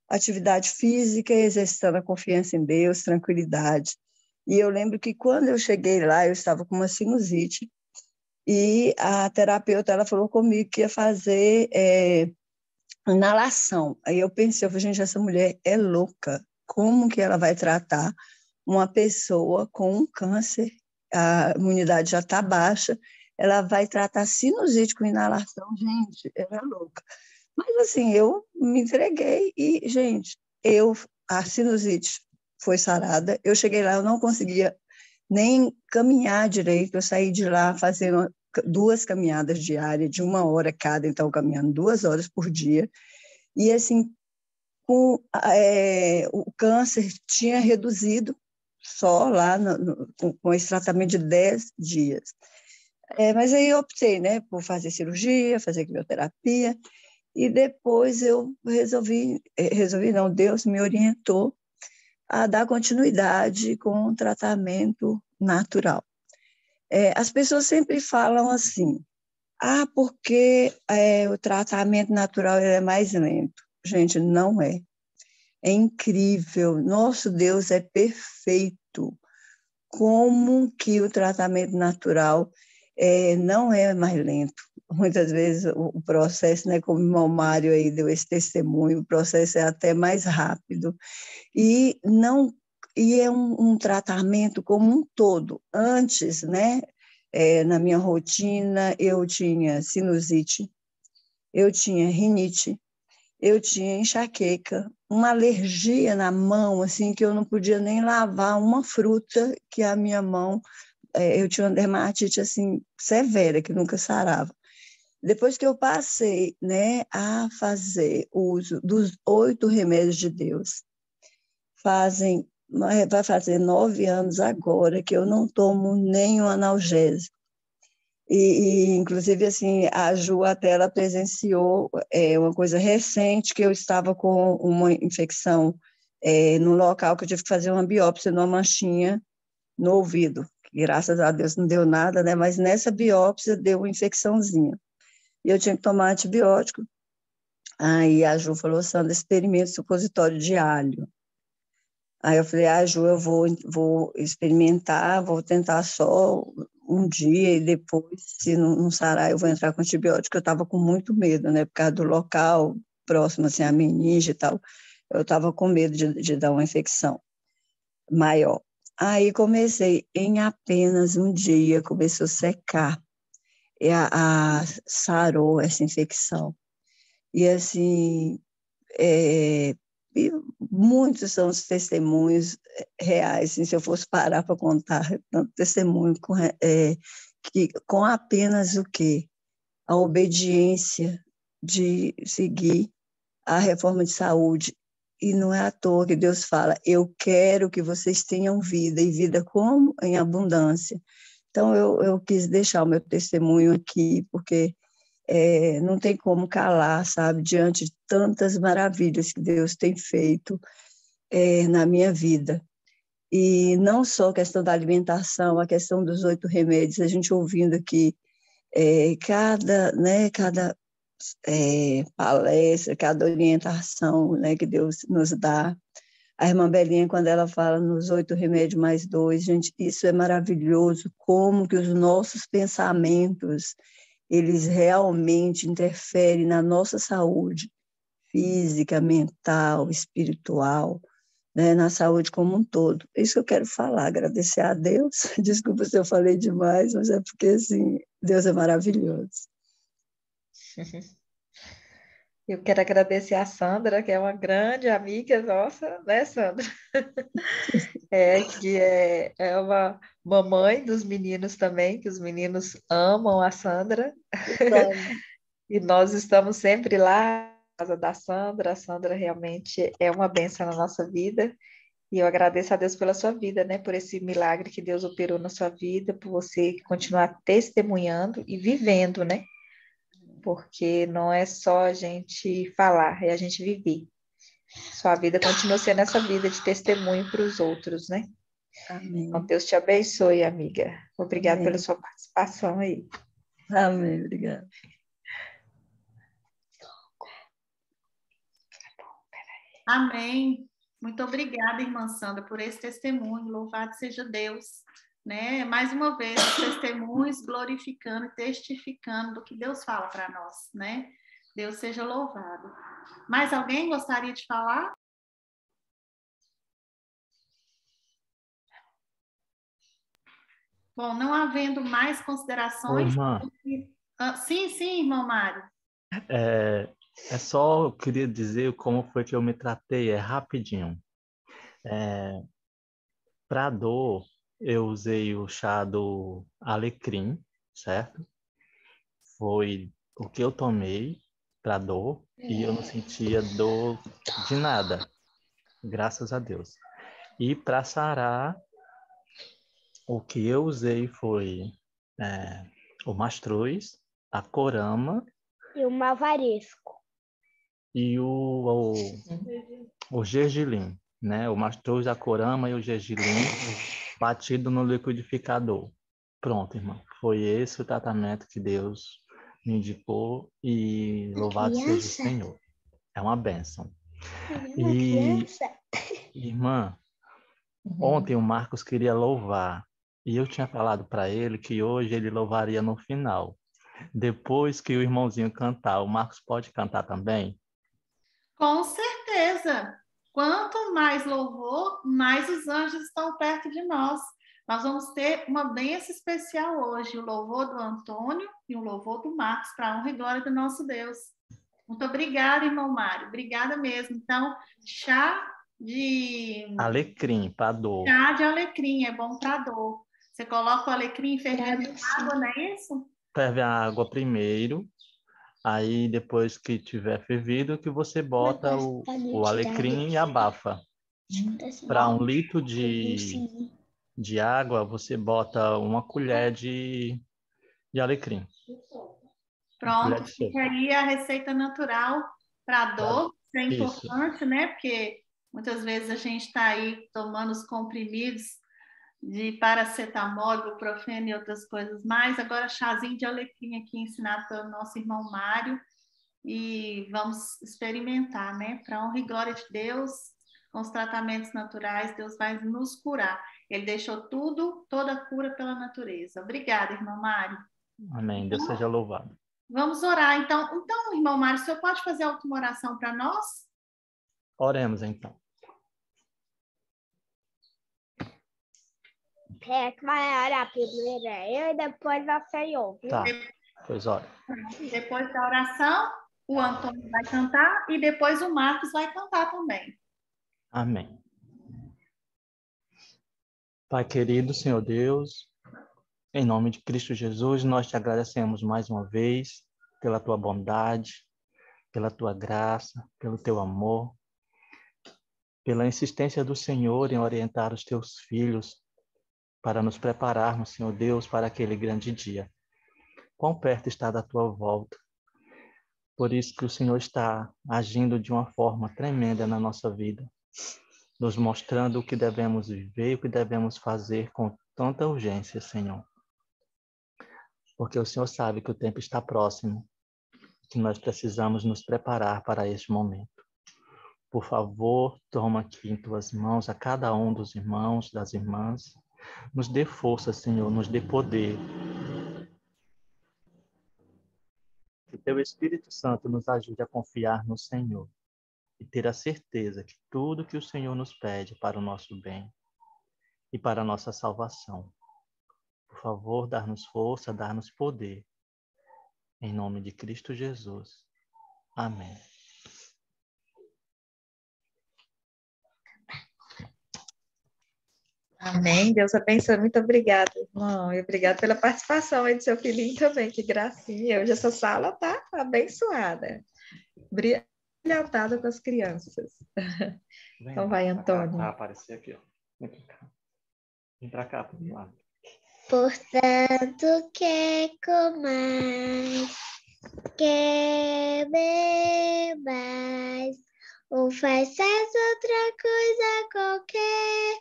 atividade física, exercitando a confiança em Deus, tranquilidade. E eu lembro que quando eu cheguei lá, eu estava com uma sinusite, e a terapeuta ela falou comigo que ia fazer inalação. Aí eu pensei, eu falei, gente, essa mulher é louca. Como que ela vai tratar uma pessoa com um câncer? A imunidade já está baixa, ela vai tratar sinusite com inalação, gente, ela é louca. Mas assim, eu me entreguei e, gente, a sinusite foi sarada. Eu cheguei lá, eu não conseguia nem caminhar direito. Eu saí de lá fazendo 2 caminhadas diárias, de 1 hora cada, então caminhando 2 horas por dia. E assim, o câncer tinha reduzido só lá com esse tratamento de 10 dias. Mas aí eu optei, né, por fazer cirurgia, fazer quimioterapia, e depois eu resolvi não, Deus me orientou a dar continuidade com o tratamento natural. As pessoas sempre falam assim, porque o tratamento natural é mais lento. Gente, não é. É incrível. Nosso Deus é perfeito. Como que o tratamento natural não é mais lento? Muitas vezes o processo, né, como o irmão Mário aí deu esse testemunho, o processo é até mais rápido. E é um tratamento como um todo. Antes, né, na minha rotina, eu tinha sinusite, eu tinha rinite, eu tinha enxaqueca, uma alergia na mão, assim, que eu não podia nem lavar uma fruta que a minha mão, eu tinha uma dermatite, assim, severa, que nunca sarava. Depois que eu passei, né, a fazer uso dos 8 remédios de Deus, vai fazer 9 anos agora que eu não tomo nenhum analgésico. Inclusive, assim, a Ju até ela presenciou uma coisa recente, que eu estava com uma infecção no local que eu tive que fazer uma biópsia numa manchinha no ouvido. Graças a Deus não deu nada, né? Mas nessa biópsia deu uma infecçãozinha. E eu tinha que tomar antibiótico. Aí a Ju falou, Sandra, experimente supositório de alho. Aí eu falei, Ju, eu vou experimentar, vou tentar só um dia e depois, se não sarar, eu vou entrar com antibiótico. Eu estava com muito medo, né, por causa do local próximo, assim, a meninge e tal. Eu estava com medo de dar uma infecção maior. Aí comecei, em apenas um dia, começou a secar, e sarou essa infecção. E assim, e muitos são os testemunhos reais, assim, se eu fosse parar para contar, tanto testemunho que com apenas o quê? A obediência de seguir a reforma de saúde. E não é à toa que Deus fala, eu quero que vocês tenham vida, e vida como? Em abundância. Então, eu quis deixar o meu testemunho aqui, porque não tem como calar, sabe, diante de tantas maravilhas que Deus tem feito na minha vida. E não só a questão da alimentação, a questão dos 8 remédios, a gente ouvindo aqui cada palestra, cada orientação, né, que Deus nos dá. A irmã Belinha, quando ela fala nos 8 remédios mais 2, gente, isso é maravilhoso, como que os nossos pensamentos eles realmente interferem na nossa saúde física, mental, espiritual, né, na saúde como um todo. É isso que eu quero falar, agradecer a Deus. Desculpa se eu falei demais, mas é porque, assim, Deus é maravilhoso. Eu quero agradecer a Sandra, que é uma grande amiga nossa, né, Sandra? Que é uma mamãe dos meninos também, que os meninos amam a Sandra. E nós estamos sempre lá na casa da Sandra. A Sandra realmente é uma bênção na nossa vida. E eu agradeço a Deus pela sua vida, né? Por esse milagre que Deus operou na sua vida, por você continuar testemunhando e vivendo, né? Porque não é só a gente falar, é a gente viver. Sua vida continua sendo essa vida de testemunho para os outros, né? Amém. Então, Deus te abençoe, amiga. Obrigada Amém. pela sua participação aí. Amém, obrigada. Amém. Muito obrigada, irmã Sandra, por esse testemunho. Louvado seja Deus. Né? Mais uma vez, os testemunhos glorificando e testificando do que Deus fala para nós, né? Deus seja louvado. Mais alguém gostaria de falar? Bom, não havendo mais Ô, considerações... irmã, Sim, irmão Mário. só eu queria dizer como foi que eu me tratei, rapidinho. Para dor, eu usei o chá do alecrim, certo? Foi o que eu tomei para dor e eu não sentia dor de nada, graças a Deus. E para sarar, o que eu usei foi o mastruz, a corama E o malvaresco. e o gergelim, né? O mastruz, a corama e o gergelim batido no liquidificador. Pronto, irmão. Foi esse o tratamento que Deus me indicou e louvado seja o Senhor. É uma bênção. E, irmã, ontem o Marcos queria louvar e eu tinha falado para ele que hoje ele louvaria no final. Depois que o irmãozinho cantar, o Marcos pode cantar também? Com certeza. Quanto mais louvor, mais os anjos estão perto de nós. Nós vamos ter uma bênção especial hoje, o louvor do Antônio e o louvor do Marcos, para a honra e glória do nosso Deus. Muito obrigada, irmão Mário. Obrigada mesmo. Então, chá de Alecrim, para dor. chá de alecrim, é bom para dor. Você coloca o alecrim fervendo em água, não é isso? Ferve a água primeiro, aí depois que tiver fervido, que você bota o alecrim e abafa. Para 1 litro de água, você bota 1 colher de alecrim. Pronto, fica aí a receita natural para dor. Isso é importante, né? Porque muitas vezes a gente está aí tomando os comprimidos de paracetamol, ibuprofeno e outras coisas mais. Agora, chazinho de alecrim aqui ensinado pelo nosso irmão Mário. E vamos experimentar, né? Para honra e glória de Deus, com os tratamentos naturais, Deus vai nos curar. Ele deixou tudo, toda a cura pela natureza. Obrigada, irmão Mário. Amém. Deus seja louvado. Vamos orar, então. Então, irmão Mário, o senhor pode fazer a última oração para nós? Oremos, então. É que vai orar primeiro eu e depois o Senhor, viu? Tá, pois ora. Depois da oração, o Antônio vai cantar e depois o Marcos vai cantar também. Amém. Pai querido, Senhor Deus, em nome de Cristo Jesus, nós te agradecemos mais uma vez pela tua bondade, pela tua graça, pelo teu amor, pela insistência do Senhor em orientar os teus filhos para nos prepararmos, Senhor Deus, para aquele grande dia. Quão perto está da tua volta. Por isso que o Senhor está agindo de uma forma tremenda na nossa vida, nos mostrando o que devemos viver, o que devemos fazer com tanta urgência, Senhor. Porque o Senhor sabe que o tempo está próximo, que nós precisamos nos preparar para este momento. Por favor, toma aqui em tuas mãos a cada um dos irmãos, das irmãs. Nos dê força, Senhor, nos dê poder. Que teu Espírito Santo nos ajude a confiar no Senhor e ter a certeza que tudo que o Senhor nos pede para o nosso bem e para a nossa salvação. Por favor, dar-nos força, dar-nos poder. Em nome de Cristo Jesus. Amém. Amém. Deus abençoe. Muito obrigada, irmão. E obrigada pela participação aí do seu filhinho também. Que gracinha. Hoje essa sala tá abençoada. Brilhantada com as crianças. Então vai, Antônio. Vai aparecer aqui, ó. Vem pra cá, pro lado. Portanto, quer comais, quer bebais, ou faças outra coisa qualquer,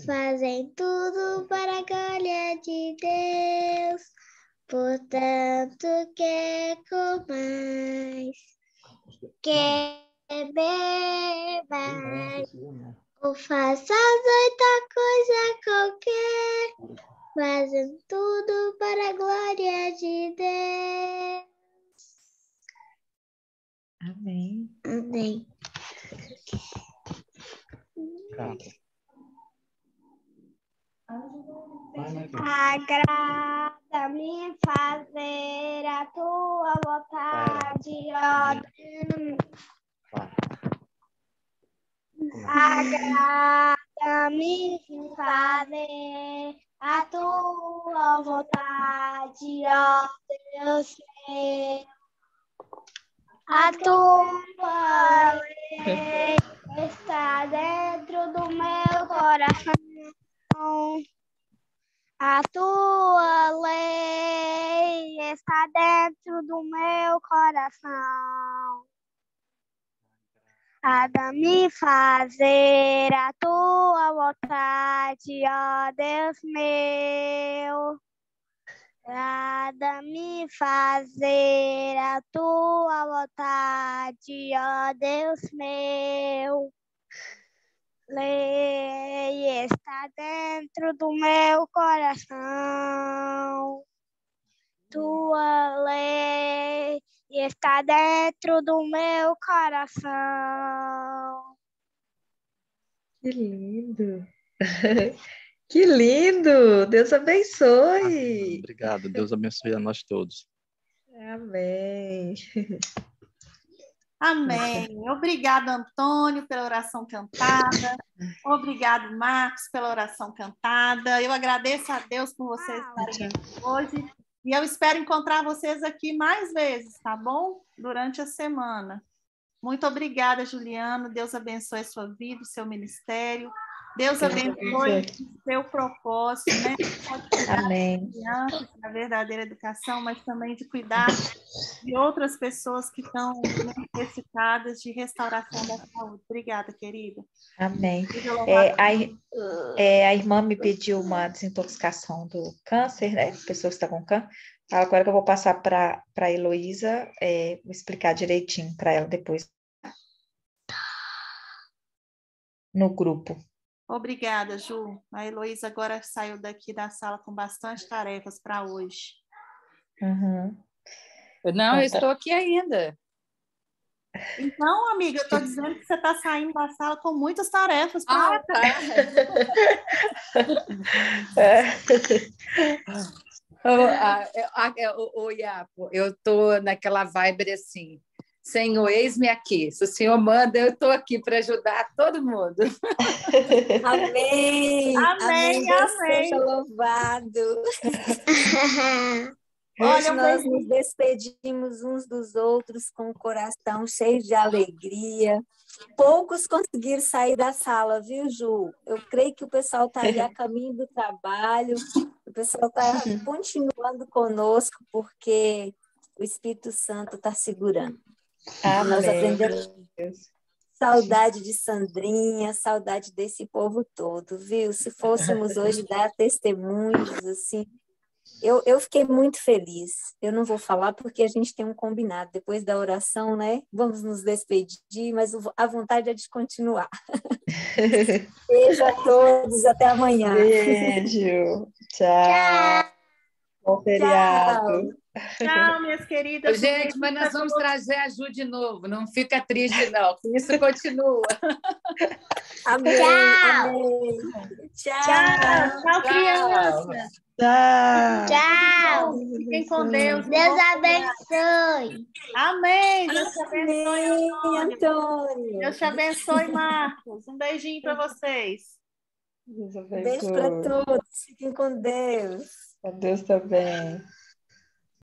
fazem tudo para a glória de Deus. Portanto, quer comais, quer bebais, ou faças outra coisa qualquer, fazem tudo para a glória de Deus. Amém. Amém. Canta. Agrada-me fazer a tua vontade, ó Deus. Agrada-me fazer a tua vontade, ó Deus meu. A tua lei está dentro do meu coração. A tua lei está dentro do meu coração. Agrada-me fazer a tua vontade, ó Deus meu. Agrada-me fazer a tua vontade, ó Deus meu. Lei está dentro do meu coração. Tua lei está dentro do meu coração. Que lindo! Que lindo! Deus abençoe! Obrigado. Deus abençoe a nós todos. Amém. Amém. Obrigado, Antônio, pela oração cantada. Obrigado, Marcos, pela oração cantada. Eu agradeço a Deus por vocês estarem aqui hoje. E eu espero encontrar vocês aqui mais vezes, tá bom? Durante a semana. Muito obrigada, Juliana. Deus abençoe a sua vida, o seu ministério. Deus abençoe o seu propósito, né? Pode cuidar Amém. das crianças, da verdadeira educação, mas também de cuidar de outras pessoas que estão necessitadas de restauração da saúde. Obrigada, querida. Amém. A irmã me pediu uma desintoxicação do câncer, né? Pessoa que está com câncer. Agora que eu vou passar para a Heloísa, vou explicar direitinho para ela depois no grupo. Obrigada, Ju. A Heloísa agora saiu daqui da sala com bastante tarefas para hoje. Uhum. Não, eu estou aqui ainda. Então, amiga, eu estou dizendo que você está saindo da sala com muitas tarefas para hoje. Iapo, eu estou naquela vibe assim. Senhor, eis-me aqui. Se o Senhor manda, eu estou aqui para ajudar todo mundo. Amém. Amém, Deus amém. seja louvado. Olha, Hoje nós nos despedimos uns dos outros com o coração cheio de alegria. Poucos conseguiram sair da sala, viu, Ju? Eu creio que o pessoal está aí a caminho do trabalho, o pessoal está continuando conosco, porque o Espírito Santo está segurando. Amém. Nós aprendemos saudade de Sandrinha, saudade desse povo todo, viu? Se fôssemos hoje dar testemunhos, assim, eu fiquei muito feliz. Eu não vou falar porque a gente tem um combinado. Depois da oração, né? Vamos nos despedir, mas a vontade é de continuar. Beijo a todos, até amanhã. Beijo. Tchau. Bom feriado. Tchau, minhas queridas. Gente, mas nós vamos trazer a Ju de novo. Não fica triste, não. Isso continua. Amém. Tchau. Amém. Tchau, crianças. Tchau. Fiquem com Deus. Deus abençoe. Amém. Deus te abençoe, Amém, Antônio. Deus te abençoe, Marcos. Um beijinho para vocês. Deus Beijo para todos. Fiquem com Deus. Deus também.